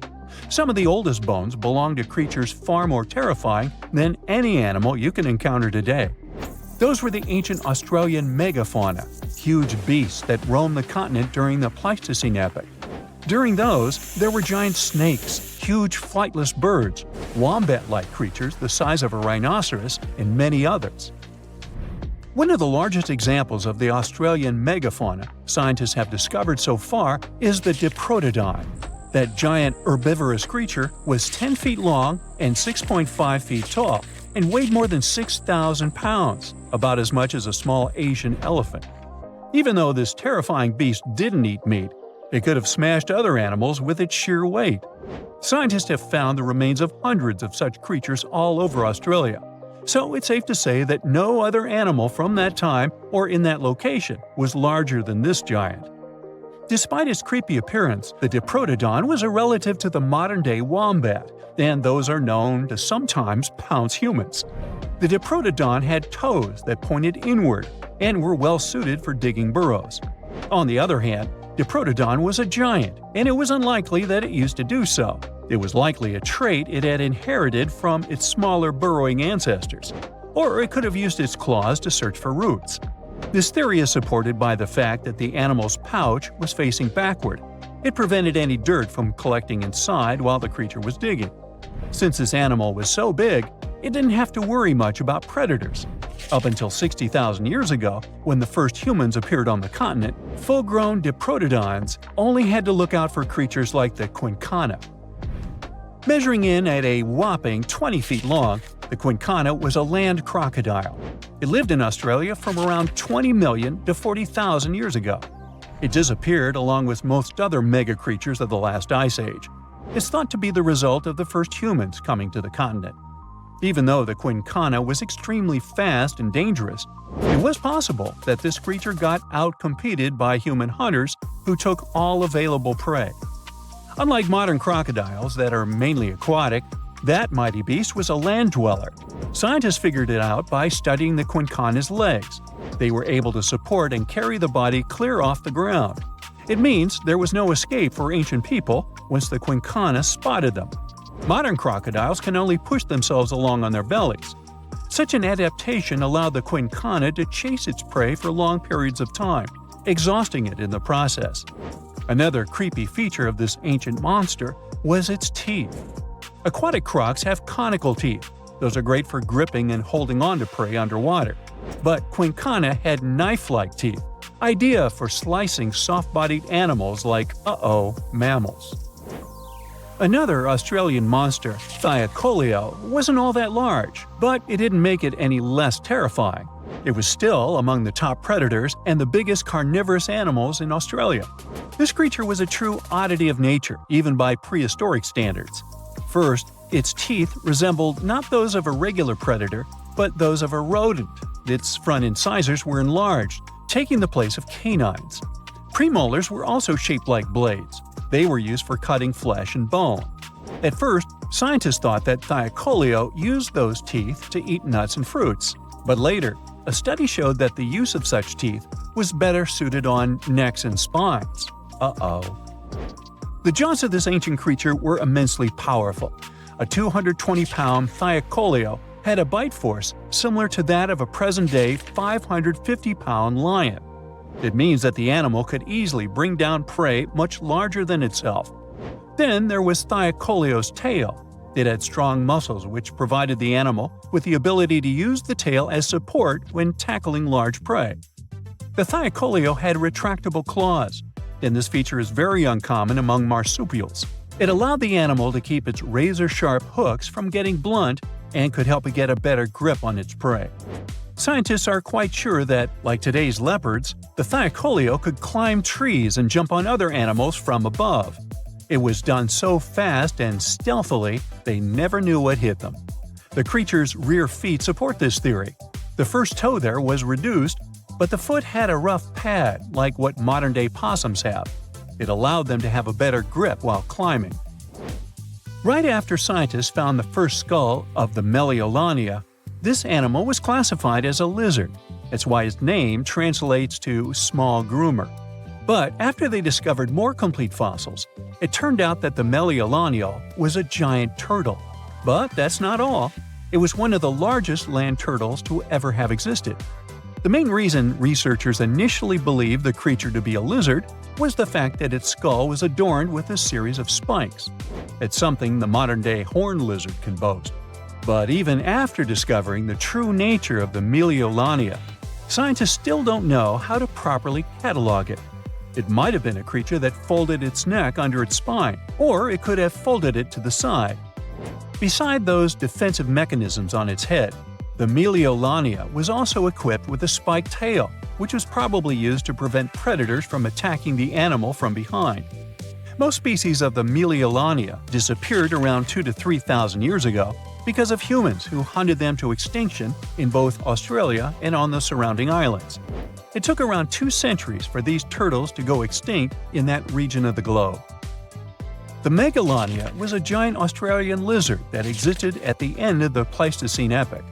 Some of the oldest bones belong to creatures far more terrifying than any animal you can encounter today. Those were the ancient Australian megafauna, huge beasts that roamed the continent during the Pleistocene epoch. During those, there were giant snakes, huge flightless birds, wombat-like creatures the size of a rhinoceros, and many others. One of the largest examples of the Australian megafauna scientists have discovered so far is the Diprotodon. That giant herbivorous creature was 10 feet long and 6.5 feet tall, and weighed more than 6,000 pounds, about as much as a small Asian elephant. Even though this terrifying beast didn't eat meat, it could have smashed other animals with its sheer weight. Scientists have found the remains of hundreds of such creatures all over Australia, so it's safe to say that no other animal from that time or in that location was larger than this giant. Despite its creepy appearance, the Diprotodon was a relative to the modern-day wombat, and those are known to sometimes pounce humans. The Diprotodon had toes that pointed inward and were well suited for digging burrows. On the other hand, Diprotodon was a giant, and it was unlikely that it used to do so. It was likely a trait it had inherited from its smaller burrowing ancestors, or it could have used its claws to search for roots. This theory is supported by the fact that the animal's pouch was facing backward. It prevented any dirt from collecting inside while the creature was digging. Since this animal was so big, it didn't have to worry much about predators. Up until 60,000 years ago, when the first humans appeared on the continent, full-grown Diprotodons only had to look out for creatures like the quincana. Measuring in at a whopping 20 feet long, the quincana was a land crocodile. It lived in Australia from around 20 million to 40,000 years ago. It disappeared along with most other mega creatures of the last ice age. It's thought to be the result of the first humans coming to the continent. Even though the quincana was extremely fast and dangerous, it was possible that this creature got out-competed by human hunters who took all available prey. Unlike modern crocodiles that are mainly aquatic, that mighty beast was a land dweller. Scientists figured it out by studying the quincana's legs. They were able to support and carry the body clear off the ground. It means there was no escape for ancient people once the quincana spotted them. Modern crocodiles can only push themselves along on their bellies. Such an adaptation allowed the quincana to chase its prey for long periods of time, exhausting it in the process. Another creepy feature of this ancient monster was its teeth. Aquatic crocs have conical teeth. Those are great for gripping and holding on to prey underwater. But quincana had knife-like teeth, ideal for slicing soft-bodied animals like mammals. Another Australian monster, Thylacoleo, wasn't all that large, but it didn't make it any less terrifying. It was still among the top predators and the biggest carnivorous animals in Australia. This creature was a true oddity of nature, even by prehistoric standards. First, its teeth resembled not those of a regular predator, but those of a rodent. Its front incisors were enlarged, taking the place of canines. Premolars were also shaped like blades. They were used for cutting flesh and bone. At first, scientists thought that Thylacoleo used those teeth to eat nuts and fruits. But later, a study showed that the use of such teeth was better suited on necks and spines. Uh-oh. The jaws of this ancient creature were immensely powerful. A 220-pound Thylacoleo had a bite force similar to that of a present-day 550-pound lion. It means that the animal could easily bring down prey much larger than itself. Then there was Thylacoleo's tail. It had strong muscles which provided the animal with the ability to use the tail as support when tackling large prey. The Thylacoleo had retractable claws, and this feature is very uncommon among marsupials. It allowed the animal to keep its razor-sharp hooks from getting blunt and could help it get a better grip on its prey. Scientists are quite sure that, like today's leopards, the Thylacoleo could climb trees and jump on other animals from above. It was done so fast and stealthily, they never knew what hit them. The creature's rear feet support this theory. The first toe there was reduced, but the foot had a rough pad like what modern-day possums have. It allowed them to have a better grip while climbing. Right after scientists found the first skull of the Meliolania, this animal was classified as a lizard. That's why its name translates to small groomer. But after they discovered more complete fossils, it turned out that the Meliolania was a giant turtle. But that's not all. It was one of the largest land turtles to ever have existed. The main reason researchers initially believed the creature to be a lizard was the fact that its skull was adorned with a series of spikes. It's something the modern-day horned lizard can boast. But even after discovering the true nature of the Meliolania, scientists still don't know how to properly catalog it. It might have been a creature that folded its neck under its spine, or it could have folded it to the side. Beside those defensive mechanisms on its head, the Meliolania was also equipped with a spiked tail, which was probably used to prevent predators from attacking the animal from behind. Most species of the Meliolania disappeared around 2,000 to 3,000 years ago because of humans who hunted them to extinction in both Australia and on the surrounding islands. It took around 2 centuries for these turtles to go extinct in that region of the globe. The Megalania was a giant Australian lizard that existed at the end of the Pleistocene epoch.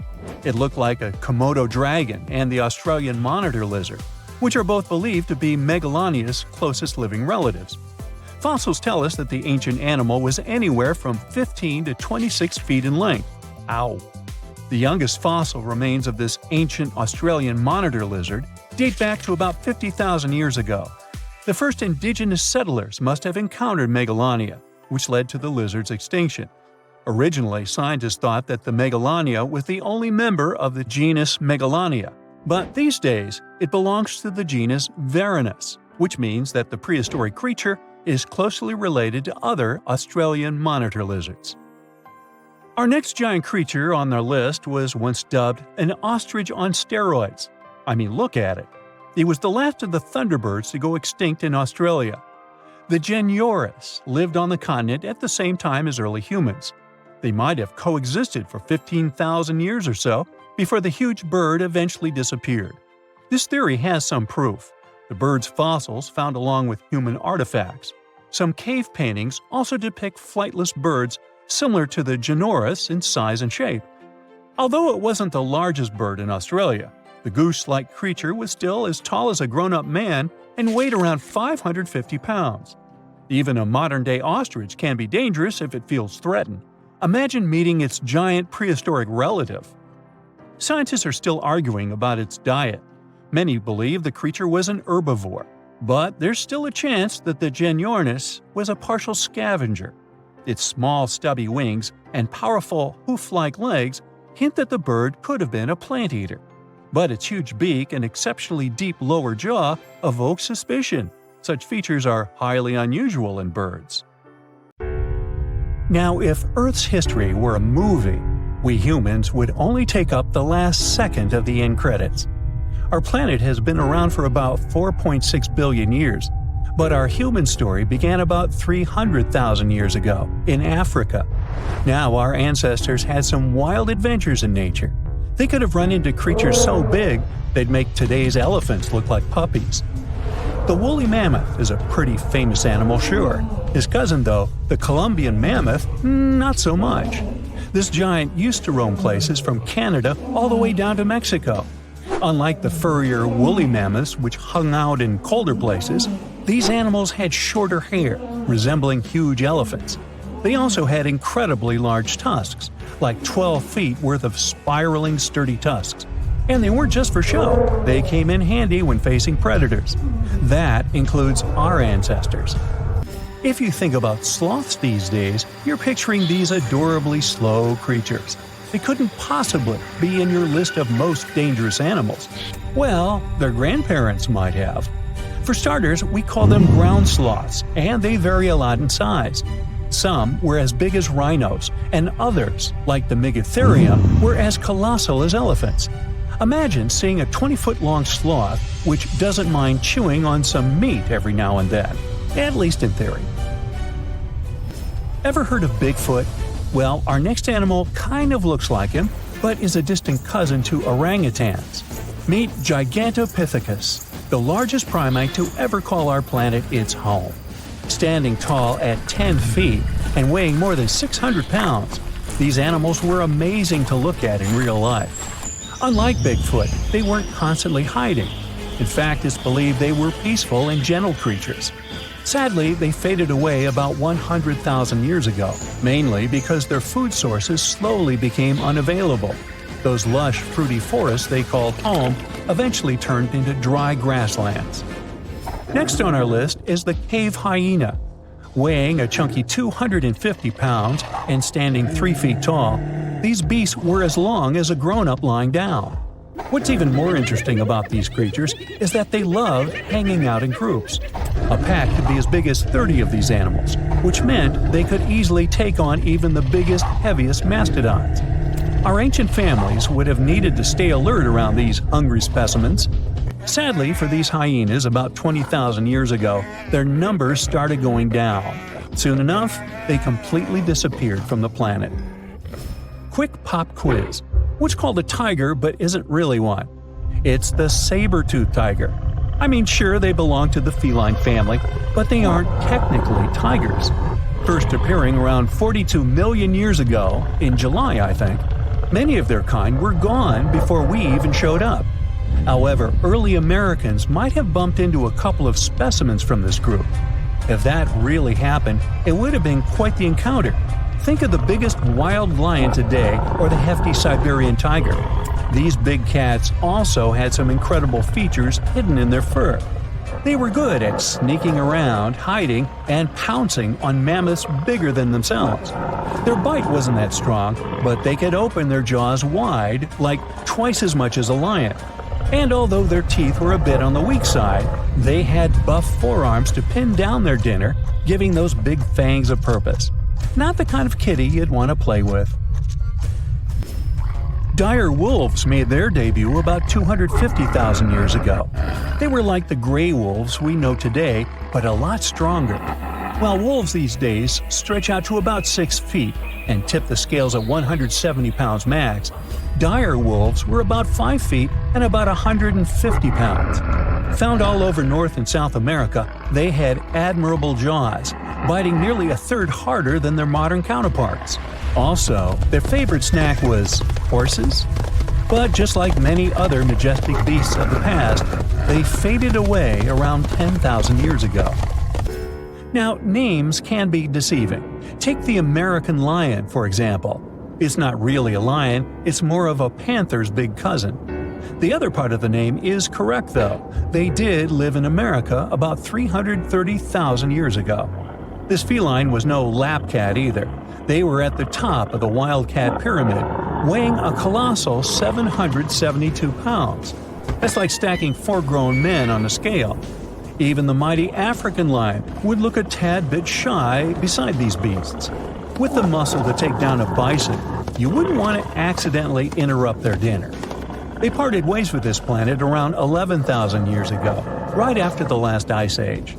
It looked like a Komodo dragon and the Australian monitor lizard, which are both believed to be Megalania's closest living relatives. Fossils tell us that the ancient animal was anywhere from 15 to 26 feet in length. Ow! The youngest fossil remains of this ancient Australian monitor lizard date back to about 50,000 years ago. The first indigenous settlers must have encountered Megalania, which led to the lizard's extinction. Originally, scientists thought that the Megalania was the only member of the genus Megalania, but these days it belongs to the genus Varanus, which means that the prehistoric creature is closely related to other Australian monitor lizards. Our next giant creature on our list was once dubbed an ostrich on steroids. I mean, look at it. It was the last of the thunderbirds to go extinct in Australia. The Genyornis lived on the continent at the same time as early humans. They might have coexisted for 15,000 years or so before the huge bird eventually disappeared. This theory has some proof. The bird's fossils found along with human artifacts. Some cave paintings also depict flightless birds similar to the Genyornis in size and shape. Although it wasn't the largest bird in Australia, the goose-like creature was still as tall as a grown-up man and weighed around 550 pounds. Even a modern-day ostrich can be dangerous if it feels threatened. Imagine meeting its giant prehistoric relative. Scientists are still arguing about its diet. Many believe the creature was an herbivore, but there's still a chance that the Genyornis was a partial scavenger. Its small, stubby wings and powerful hoof-like legs hint that the bird could have been a plant eater. But its huge beak and exceptionally deep lower jaw evoke suspicion. Such features are highly unusual in birds. Now, if Earth's history were a movie, we humans would only take up the last second of the end credits. Our planet has been around for about 4.6 billion years, but our human story began about 300,000 years ago in Africa. Now, our ancestors had some wild adventures in nature. They could have run into creatures so big they'd make today's elephants look like puppies. The woolly mammoth is a pretty famous animal, sure. His cousin, though, the Columbian mammoth, not so much. This giant used to roam places from Canada all the way down to Mexico. Unlike the furrier woolly mammoths, which hung out in colder places, these animals had shorter hair, resembling huge elephants. They also had incredibly large tusks, like 12 feet worth of spiraling, sturdy tusks. And they weren't just for show, they came in handy when facing predators. That includes our ancestors. If you think about sloths these days, you're picturing these adorably slow creatures. They couldn't possibly be in your list of most dangerous animals. Well, their grandparents might have. For starters, we call them ground sloths, and they vary a lot in size. Some were as big as rhinos, and others, like the Megatherium, were as colossal as elephants. Imagine seeing a 20-foot-long sloth which doesn't mind chewing on some meat every now and then, at least in theory. Ever heard of Bigfoot? Well, our next animal kind of looks like him, but is a distant cousin to orangutans. Meet Gigantopithecus, the largest primate to ever call our planet its home. Standing tall at 10 feet and weighing more than 600 pounds, these animals were amazing to look at in real life. Unlike Bigfoot, they weren't constantly hiding. In fact, it's believed they were peaceful and gentle creatures. Sadly, they faded away about 100,000 years ago, mainly because their food sources slowly became unavailable. Those lush, fruity forests they called home eventually turned into dry grasslands. Next on our list is the cave hyena. Weighing a chunky 250 pounds and standing 3 feet tall, these beasts were as long as a grown-up lying down. What's even more interesting about these creatures is that they loved hanging out in groups. A pack could be as big as 30 of these animals, which meant they could easily take on even the biggest, heaviest mastodons. Our ancient families would have needed to stay alert around these hungry specimens. Sadly, for these hyenas about 20,000 years ago, their numbers started going down. Soon enough, they completely disappeared from the planet. Quick pop quiz. What's called a tiger but isn't really one? It's the saber-toothed tiger. I mean, sure, they belong to the feline family, but they aren't technically tigers. First appearing around 42 million years ago, in July, I think, many of their kind were gone before we even showed up. However, early Americans might have bumped into a couple of specimens from this group. If that really happened, it would have been quite the encounter. Think of the biggest wild lion today or the hefty Siberian tiger. These big cats also had some incredible features hidden in their fur. They were good at sneaking around, hiding, and pouncing on mammoths bigger than themselves. Their bite wasn't that strong, but they could open their jaws wide, like twice as much as a lion. And although their teeth were a bit on the weak side, they had buff forearms to pin down their dinner, giving those big fangs a purpose. Not the kind of kitty you'd want to play with. Dire wolves made their debut about 250,000 years ago. They were like the gray wolves we know today, but a lot stronger. While wolves these days stretch out to about 6 feet and tip the scales at 170 pounds max, dire wolves were about 5 feet and about 150 pounds. Found all over North and South America, they had admirable jaws, biting nearly a third harder than their modern counterparts. Also, their favorite snack was horses. But just like many other majestic beasts of the past, they faded away around 10,000 years ago. Now, names can be deceiving. Take the American lion, for example. It's not really a lion, it's more of a panther's big cousin. The other part of the name is correct, though. They did live in America about 330,000 years ago. This feline was no lap cat either. They were at the top of the wildcat pyramid, weighing a colossal 772 pounds. That's like stacking 4 grown men on a scale. Even the mighty African lion would look a tad bit shy beside these beasts. With the muscle to take down a bison, you wouldn't want to accidentally interrupt their dinner. They parted ways with this planet around 11,000 years ago, right after the last ice age.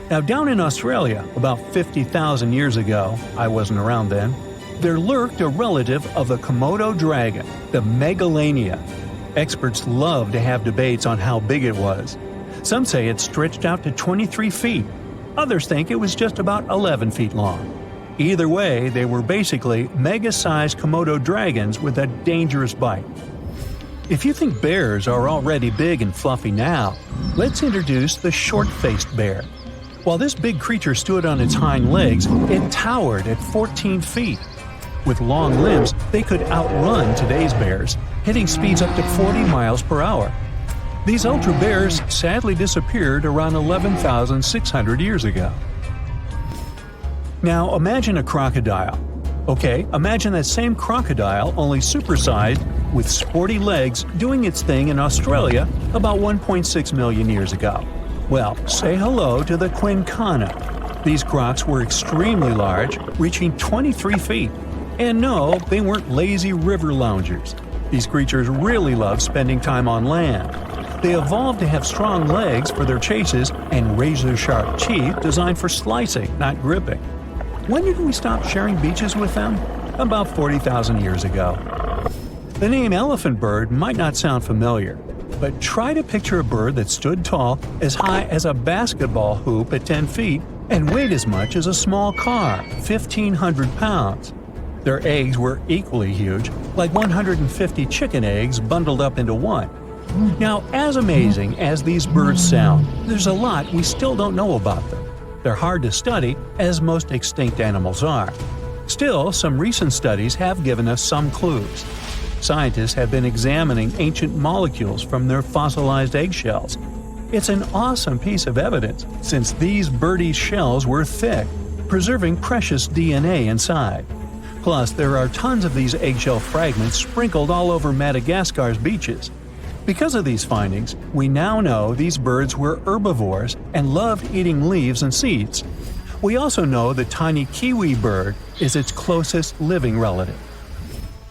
Now down in Australia, about 50,000 years ago, I wasn't around then, there lurked a relative of the Komodo dragon, the Megalania. Experts love to have debates on how big it was. Some say it stretched out to 23 feet. Others think it was just about 11 feet long. Either way, they were basically mega-sized Komodo dragons with a dangerous bite. If you think bears are already big and fluffy now, let's introduce the short-faced bear. While this big creature stood on its hind legs, it towered at 14 feet. With long limbs, they could outrun today's bears, hitting speeds up to 40 miles per hour. These ultra bears sadly disappeared around 11,600 years ago. Now imagine a crocodile. Okay, imagine that same crocodile, only supersized, with sporty legs, doing its thing in Australia about 1.6 million years ago. Well, say hello to the quincana. These crocs were extremely large, reaching 23 feet. And no, they weren't lazy river loungers. These creatures really love spending time on land. They evolved to have strong legs for their chases and razor-sharp teeth designed for slicing, not gripping. When did we stop sharing beaches with them? About 40,000 years ago. The name elephant bird might not sound familiar, but try to picture a bird that stood tall, as high as a basketball hoop at 10 feet, and weighed as much as a small car, 1,500 pounds. Their eggs were equally huge, like 150 chicken eggs bundled up into one. Now, as amazing as these birds sound, there's a lot we still don't know about them. They're hard to study, as most extinct animals are. Still, some recent studies have given us some clues. Scientists have been examining ancient molecules from their fossilized eggshells. It's an awesome piece of evidence, since these birdie shells were thick, preserving precious DNA inside. Plus, there are tons of these eggshell fragments sprinkled all over Madagascar's beaches. Because of these findings, we now know these birds were herbivores and loved eating leaves and seeds. We also know the tiny kiwi bird is its closest living relative.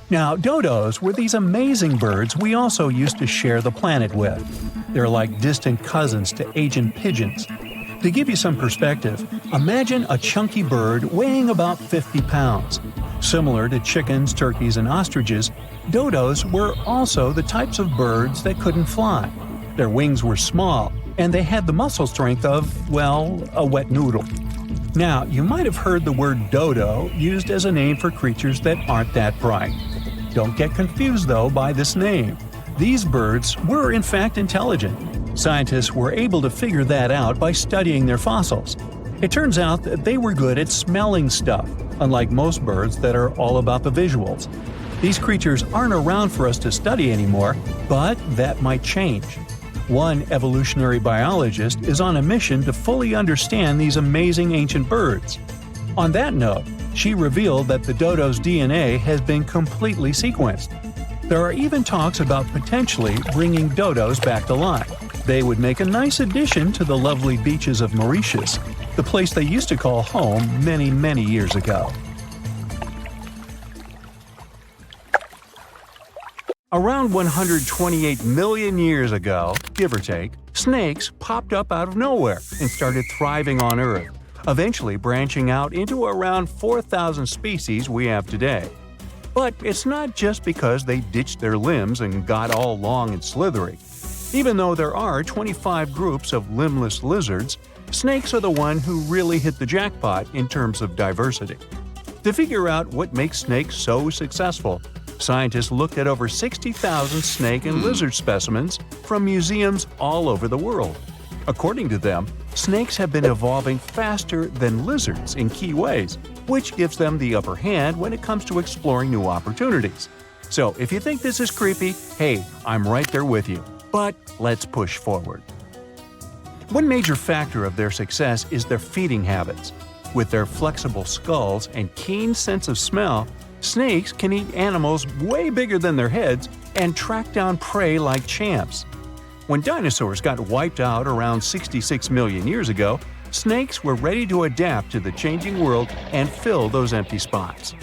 Now, dodos were these amazing birds we also used to share the planet with. They're like distant cousins to Asian pigeons. To give you some perspective, imagine a chunky bird weighing about 50 pounds. Similar to chickens, turkeys, and ostriches, dodos were also the types of birds that couldn't fly. Their wings were small, and they had the muscle strength of, well, a wet noodle. Now, you might have heard the word dodo used as a name for creatures that aren't that bright. Don't get confused, though, by this name. These birds were in fact intelligent. Scientists were able to figure that out by studying their fossils. It turns out that they were good at smelling stuff, unlike most birds that are all about the visuals. These creatures aren't around for us to study anymore, but that might change. One evolutionary biologist is on a mission to fully understand these amazing ancient birds. On that note, she revealed that the dodo's DNA has been completely sequenced. There are even talks about potentially bringing dodos back to life. They would make a nice addition to the lovely beaches of Mauritius, the place they used to call home many, many years ago. Around 128 million years ago, give or take, snakes popped up out of nowhere and started thriving on Earth, eventually branching out into around 4,000 species we have today. But it's not just because they ditched their limbs and got all long and slithery. Even though there are 25 groups of limbless lizards, snakes are the one who really hit the jackpot in terms of diversity. To figure out what makes snakes so successful, scientists looked at over 60,000 snake and lizard specimens from museums all over the world. According to them, snakes have been evolving faster than lizards in key ways, which gives them the upper hand when it comes to exploring new opportunities. So if you think this is creepy, hey, I'm right there with you. But let's push forward. One major factor of their success is their feeding habits. With their flexible skulls and keen sense of smell, snakes can eat animals way bigger than their heads and track down prey like champs. When dinosaurs got wiped out around 66 million years ago, snakes were ready to adapt to the changing world and fill those empty spots.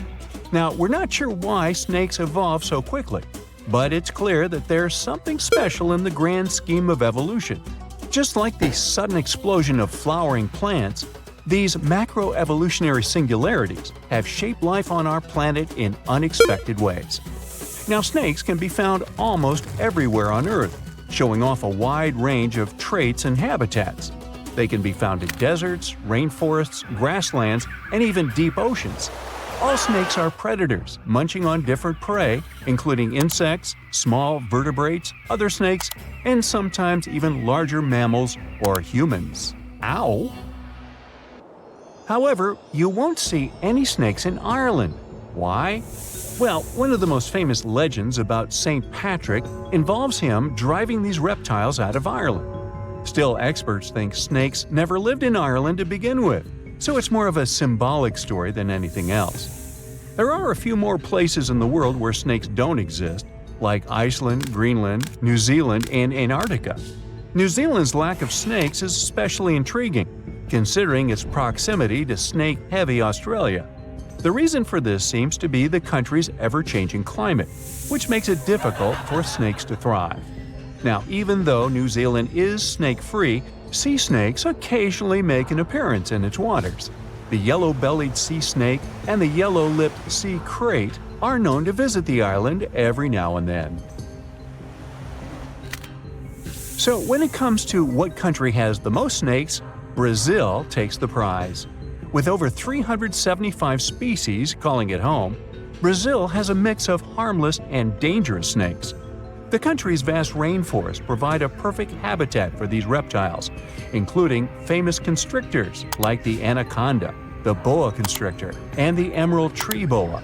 Now, we're not sure why snakes evolved so quickly, but it's clear that there's something special in the grand scheme of evolution. Just like the sudden explosion of flowering plants, these macroevolutionary singularities have shaped life on our planet in unexpected ways. Now, snakes can be found almost everywhere on Earth, showing off a wide range of traits and habitats. They can be found in deserts, rainforests, grasslands, and even deep oceans. All snakes are predators, munching on different prey, including insects, small vertebrates, other snakes, and sometimes even larger mammals or humans. Ow! However, you won't see any snakes in Ireland. Why? Well, one of the most famous legends about St. Patrick involves him driving these reptiles out of Ireland. Still, experts think snakes never lived in Ireland to begin with, so it's more of a symbolic story than anything else. There are a few more places in the world where snakes don't exist, like Iceland, Greenland, New Zealand, and Antarctica. New Zealand's lack of snakes is especially intriguing, considering its proximity to snake-heavy Australia. The reason for this seems to be the country's ever-changing climate, which makes it difficult for snakes to thrive. Now, even though New Zealand is snake-free, sea snakes occasionally make an appearance in its waters. The yellow-bellied sea snake and the yellow-lipped sea krait are known to visit the island every now and then. So when it comes to what country has the most snakes, Brazil takes the prize. With over 375 species calling it home, Brazil has a mix of harmless and dangerous snakes. The country's vast rainforests provide a perfect habitat for these reptiles, including famous constrictors like the anaconda, the boa constrictor, and the emerald tree boa.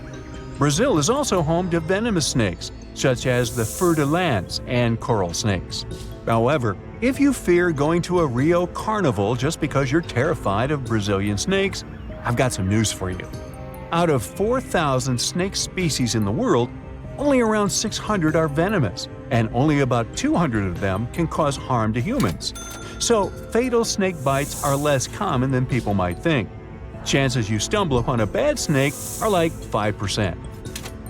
Brazil is also home to venomous snakes, such as the fer-de-lance and coral snakes. However, if you fear going to a Rio carnival just because you're terrified of Brazilian snakes, I've got some news for you. Out of 4,000 snake species in the world, only around 600 are venomous, and only about 200 of them can cause harm to humans. So, fatal snake bites are less common than people might think. Chances you stumble upon a bad snake are like 5%.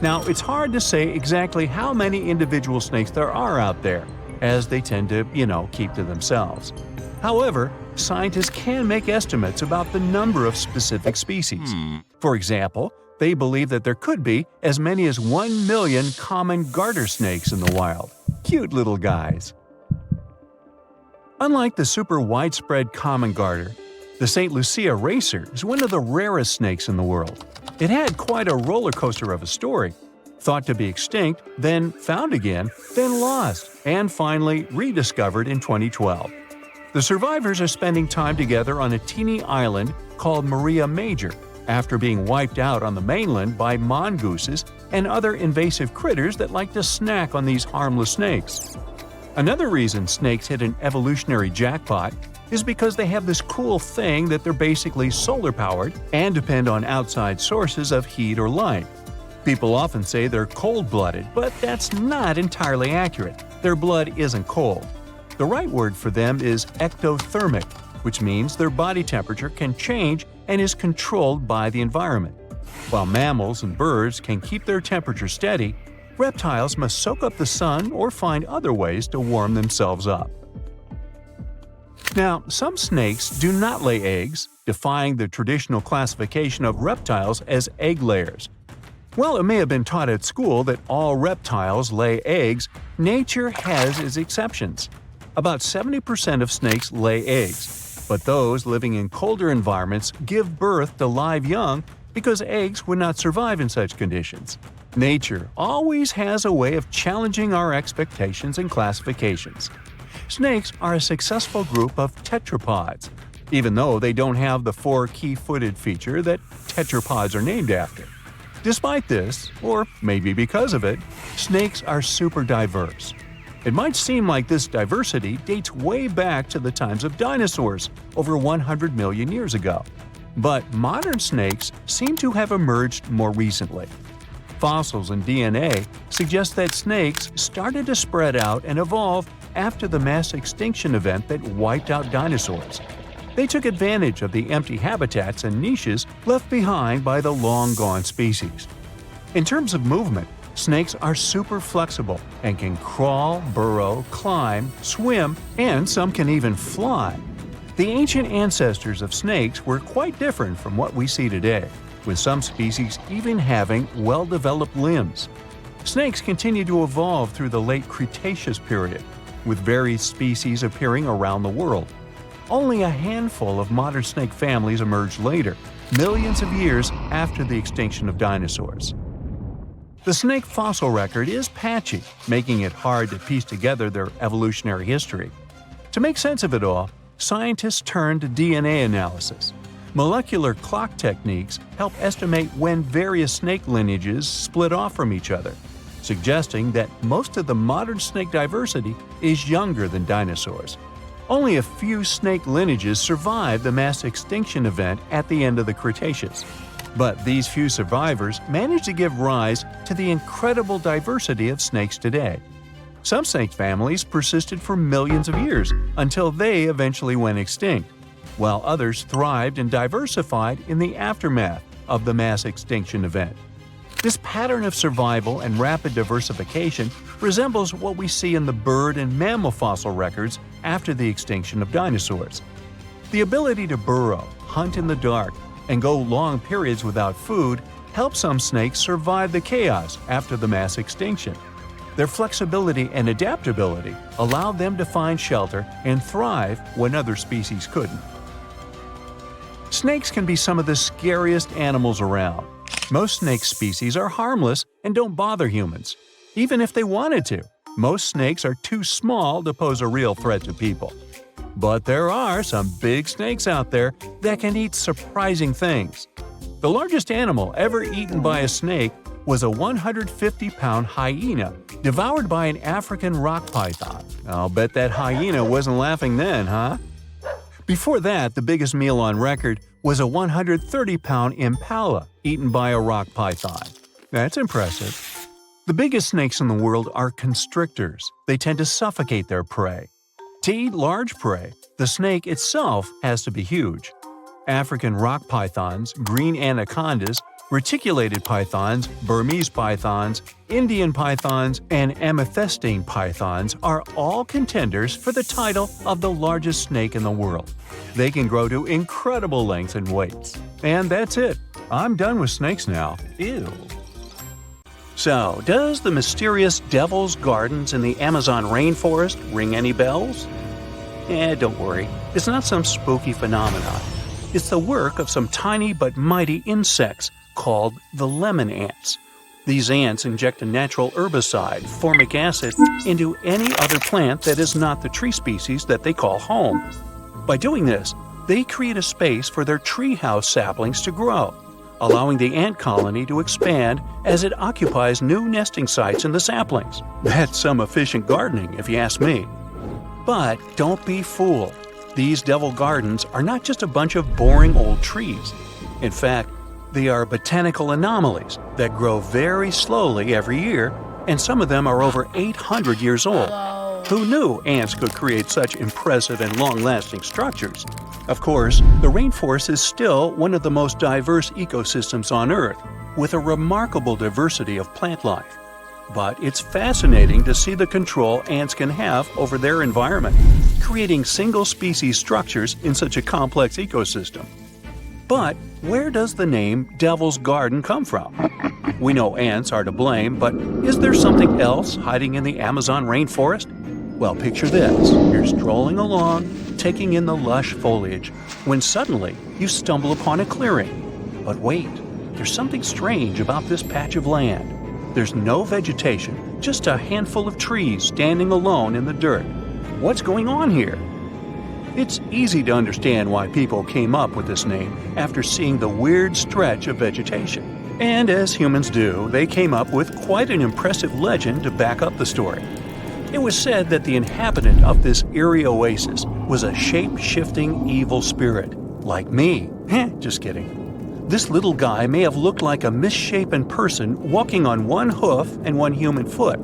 Now, it's hard to say exactly how many individual snakes there are out there, as they tend to, keep to themselves. However, scientists can make estimates about the number of specific species. For example, they believe that there could be as many as 1 million common garter snakes in the wild. Cute little guys. Unlike the super widespread common garter, the St. Lucia racer is one of the rarest snakes in the world. It had quite a roller coaster of a story. Thought to be extinct, then found again, then lost, and finally rediscovered in 2012. The survivors are spending time together on a teeny island called Maria Major, after being wiped out on the mainland by mongooses and other invasive critters that like to snack on these harmless snakes. Another reason snakes hit an evolutionary jackpot is because they have this cool thing that they're basically solar-powered and depend on outside sources of heat or light. People often say they're cold-blooded, but that's not entirely accurate. Their blood isn't cold. The right word for them is ectothermic, which means their body temperature can change and is controlled by the environment. While mammals and birds can keep their temperature steady, reptiles must soak up the sun or find other ways to warm themselves up. Now, some snakes do not lay eggs, defying the traditional classification of reptiles as egg layers. While it may have been taught at school that all reptiles lay eggs, nature has its exceptions. About 70% of snakes lay eggs, but those living in colder environments give birth to live young because eggs would not survive in such conditions. Nature always has a way of challenging our expectations and classifications. Snakes are a successful group of tetrapods, even though they don't have the 4 key-footed feature that tetrapods are named after. Despite this, or maybe because of it, snakes are super diverse. It might seem like this diversity dates way back to the times of dinosaurs, over 100 million years ago. But modern snakes seem to have emerged more recently. Fossils and DNA suggest that snakes started to spread out and evolve after the mass extinction event that wiped out dinosaurs. They took advantage of the empty habitats and niches left behind by the long-gone species. In terms of movement, snakes are super flexible and can crawl, burrow, climb, swim, and some can even fly. The ancient ancestors of snakes were quite different from what we see today, with some species even having well-developed limbs. Snakes continued to evolve through the late Cretaceous period, with various species appearing around the world. Only a handful of modern snake families emerged later, millions of years after the extinction of dinosaurs. The snake fossil record is patchy, making it hard to piece together their evolutionary history. To make sense of it all, scientists turned to DNA analysis. Molecular clock techniques help estimate when various snake lineages split off from each other, suggesting that most of the modern snake diversity is younger than dinosaurs. Only a few snake lineages survived the mass extinction event at the end of the Cretaceous. But these few survivors managed to give rise to the incredible diversity of snakes today. Some snake families persisted for millions of years until they eventually went extinct, while others thrived and diversified in the aftermath of the mass extinction event. This pattern of survival and rapid diversification resembles what we see in the bird and mammal fossil records after the extinction of dinosaurs. The ability to burrow, hunt in the dark, and go long periods without food helped some snakes survive the chaos after the mass extinction. Their flexibility and adaptability allowed them to find shelter and thrive when other species couldn't. Snakes can be some of the scariest animals around. Most snake species are harmless and don't bother humans. Even if they wanted to, most snakes are too small to pose a real threat to people. But there are some big snakes out there that can eat surprising things. The largest animal ever eaten by a snake was a 150-pound hyena devoured by an African rock python. I'll bet that hyena wasn't laughing then, huh? Before that, the biggest meal on record was a 130-pound impala eaten by a rock python. That's impressive. The biggest snakes in the world are constrictors. They tend to suffocate their prey. To eat large prey, the snake itself has to be huge. African rock pythons, green anacondas, reticulated pythons, Burmese pythons, Indian pythons, and amethystine pythons are all contenders for the title of the largest snake in the world. They can grow to incredible lengths and weights. And that's it. I'm done with snakes now. Ew. So, does the mysterious Devil's Gardens in the Amazon rainforest ring any bells? Don't worry. It's not some spooky phenomenon. It's the work of some tiny but mighty insects called the lemon ants. These ants inject a natural herbicide, formic acid, into any other plant that is not the tree species that they call home. By doing this, they create a space for their treehouse saplings to grow, allowing the ant colony to expand as it occupies new nesting sites in the saplings. That's some efficient gardening, if you ask me. But don't be fooled. These devil gardens are not just a bunch of boring old trees. In fact, they are botanical anomalies that grow very slowly every year, and some of them are over 800 years old. Who knew ants could create such impressive and long-lasting structures? Of course, the rainforest is still one of the most diverse ecosystems on Earth, with a remarkable diversity of plant life. But it's fascinating to see the control ants can have over their environment, creating single-species structures in such a complex ecosystem. But where does the name Devil's Garden come from? We know ants are to blame, but is there something else hiding in the Amazon rainforest? Well, picture this. You're strolling along, taking in the lush foliage, when suddenly you stumble upon a clearing. But wait, there's something strange about this patch of land. There's no vegetation, just a handful of trees standing alone in the dirt. What's going on here? It's easy to understand why people came up with this name after seeing the weird stretch of vegetation. And as humans do, they came up with quite an impressive legend to back up the story. It was said that the inhabitant of this eerie oasis was a shape-shifting evil spirit, like me. Just kidding. This little guy may have looked like a misshapen person walking on one hoof and one human foot.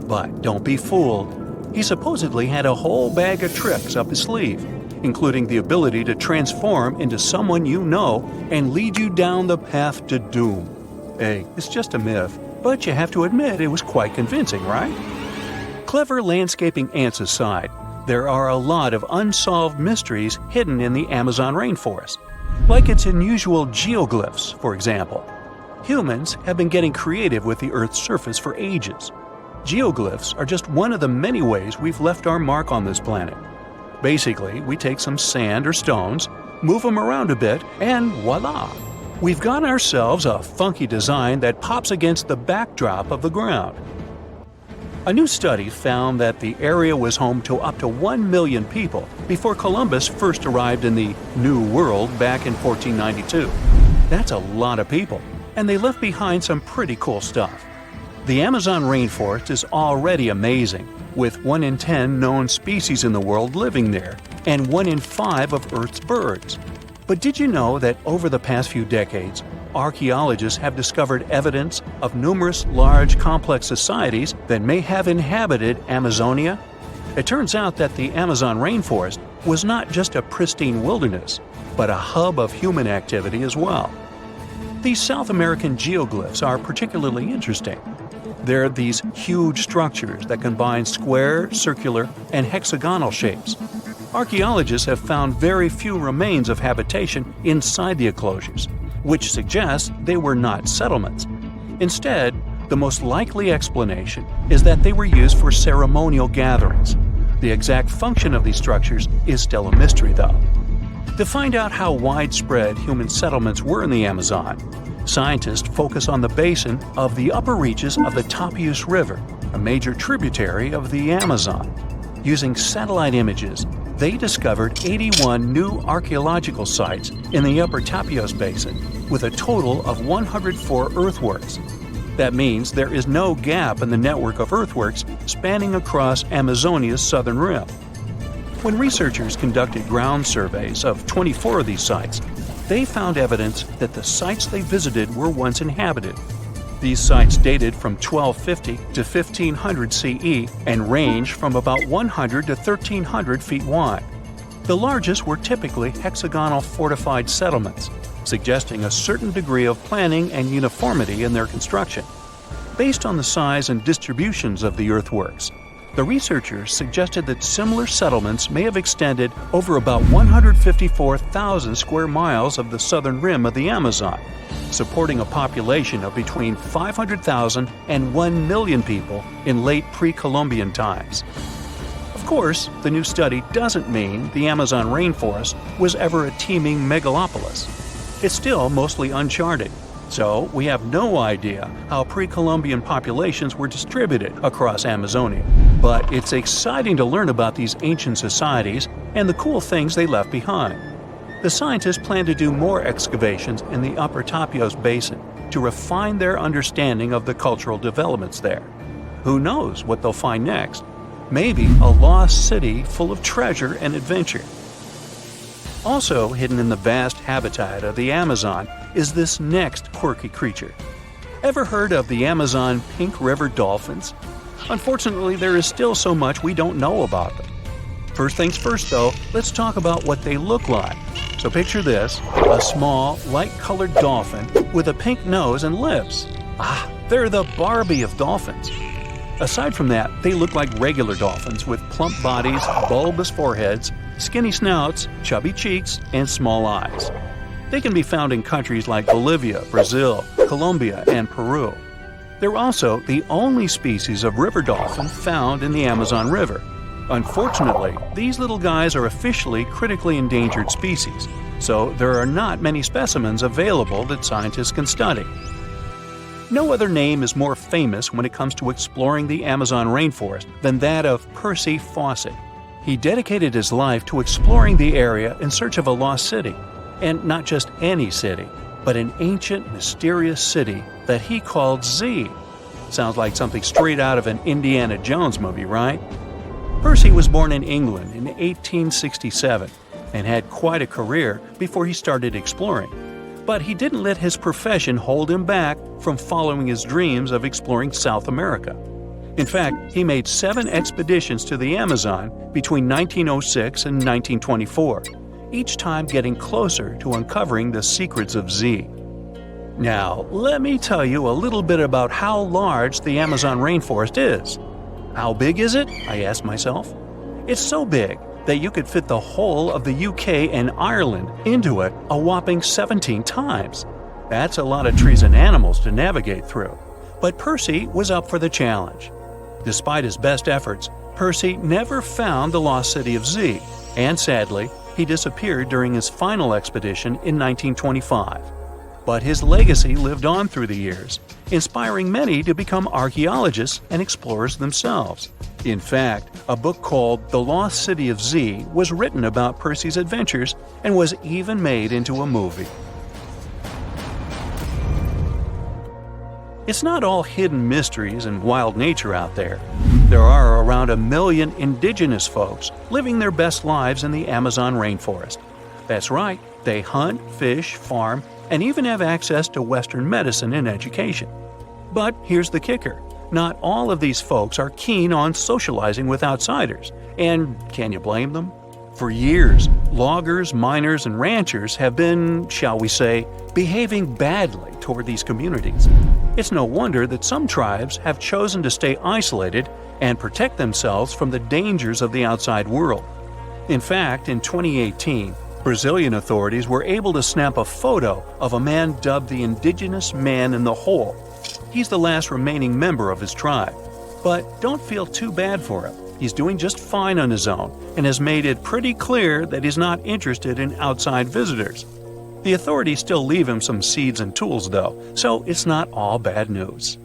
But don't be fooled. He supposedly had a whole bag of tricks up his sleeve. including the ability to transform into someone you know and lead you down the path to doom. Hey, it's just a myth, but you have to admit it was quite convincing, right? Clever landscaping ants aside, there are a lot of unsolved mysteries hidden in the Amazon rainforest, like its unusual geoglyphs, for example. Humans have been getting creative with the Earth's surface for ages. Geoglyphs are just one of the many ways we've left our mark on this planet. Basically, we take some sand or stones, move them around a bit, and voila! We've got ourselves a funky design that pops against the backdrop of the ground. A new study found that the area was home to up to 1 million people before Columbus first arrived in the New World back in 1492. That's a lot of people, and they left behind some pretty cool stuff. The Amazon rainforest is already amazing, with 1 in 10 known species in the world living there, and 1 in 5 of Earth's birds. But did you know that over the past few decades, archaeologists have discovered evidence of numerous large, complex societies that may have inhabited Amazonia? It turns out that the Amazon rainforest was not just a pristine wilderness, but a hub of human activity as well. These South American geoglyphs are particularly interesting. They're these huge structures that combine square, circular, and hexagonal shapes. Archaeologists have found very few remains of habitation inside the enclosures, which suggests they were not settlements. Instead, the most likely explanation is that they were used for ceremonial gatherings. The exact function of these structures is still a mystery, though. To find out how widespread human settlements were in the Amazon, scientists focus on the basin of the upper reaches of the Tapias River, a major tributary of the Amazon. Using satellite images, they discovered 81 new archaeological sites in the upper Tapias Basin, with a total of 104 earthworks. That means there is no gap in the network of earthworks spanning across Amazonia's southern rim. When researchers conducted ground surveys of 24 of these sites, they found evidence that the sites they visited were once inhabited. These sites dated from 1250 to 1500 CE and range from about 100 to 1300 feet wide. The largest were typically hexagonal fortified settlements, suggesting a certain degree of planning and uniformity in their construction. Based on the size and distributions of the earthworks, the researchers suggested that similar settlements may have extended over about 154,000 square miles of the southern rim of the Amazon, supporting a population of between 500,000 and 1 million people in late pre-Columbian times. Of course, the new study doesn't mean the Amazon rainforest was ever a teeming megalopolis. It's still mostly uncharted, so we have no idea how pre-Columbian populations were distributed across Amazonia. But it's exciting to learn about these ancient societies and the cool things they left behind. The scientists plan to do more excavations in the upper Tapias Basin to refine their understanding of the cultural developments there. Who knows what they'll find next? Maybe a lost city full of treasure and adventure. Also hidden in the vast habitat of the Amazon is this next quirky creature. Ever heard of the Amazon pink river dolphins? Unfortunately, there is still so much we don't know about them. First things first, though, let's talk about what they look like. So picture this, a small, light-colored dolphin with a pink nose and lips. They're the Barbie of dolphins. Aside from that, they look like regular dolphins with plump bodies, bulbous foreheads, skinny snouts, chubby cheeks, and small eyes. They can be found in countries like Bolivia, Brazil, Colombia, and Peru. They're also the only species of river dolphin found in the Amazon River. Unfortunately, these little guys are officially critically endangered species, so there are not many specimens available that scientists can study. No other name is more famous when it comes to exploring the Amazon rainforest than that of Percy Fawcett. He dedicated his life to exploring the area in search of a lost city. And not just any city, but an ancient, mysterious city that he called Z. Sounds like something straight out of an Indiana Jones movie, right? Percy was born in England in 1867 and had quite a career before he started exploring. But he didn't let his profession hold him back from following his dreams of exploring South America. In fact, he made 7 expeditions to the Amazon between 1906 and 1924, each time getting closer to uncovering the secrets of Z. Now, let me tell you a little bit about how large the Amazon rainforest is. How big is it? I asked myself. It's so big that you could fit the whole of the UK and Ireland into it a whopping 17 times. That's a lot of trees and animals to navigate through. But Percy was up for the challenge. Despite his best efforts, Percy never found the lost city of Z, and sadly, he disappeared during his final expedition in 1925. But his legacy lived on through the years, inspiring many to become archaeologists and explorers themselves. In fact, a book called The Lost City of Z was written about Percy's adventures and was even made into a movie. It's not all hidden mysteries and wild nature out there. There are around 1 million indigenous folks living their best lives in the Amazon rainforest. That's right, they hunt, fish, farm, and even have access to Western medicine and education. But here's the kicker. Not all of these folks are keen on socializing with outsiders, and can you blame them? For years, loggers, miners, and ranchers have been, shall we say, behaving badly toward these communities. It's no wonder that some tribes have chosen to stay isolated and protect themselves from the dangers of the outside world. In fact, in 2018, Brazilian authorities were able to snap a photo of a man dubbed the Indigenous Man in the Hole. He's the last remaining member of his tribe. But don't feel too bad for him. He's doing just fine on his own and has made it pretty clear that he's not interested in outside visitors. The authorities still leave him some seeds and tools though, so it's not all bad news.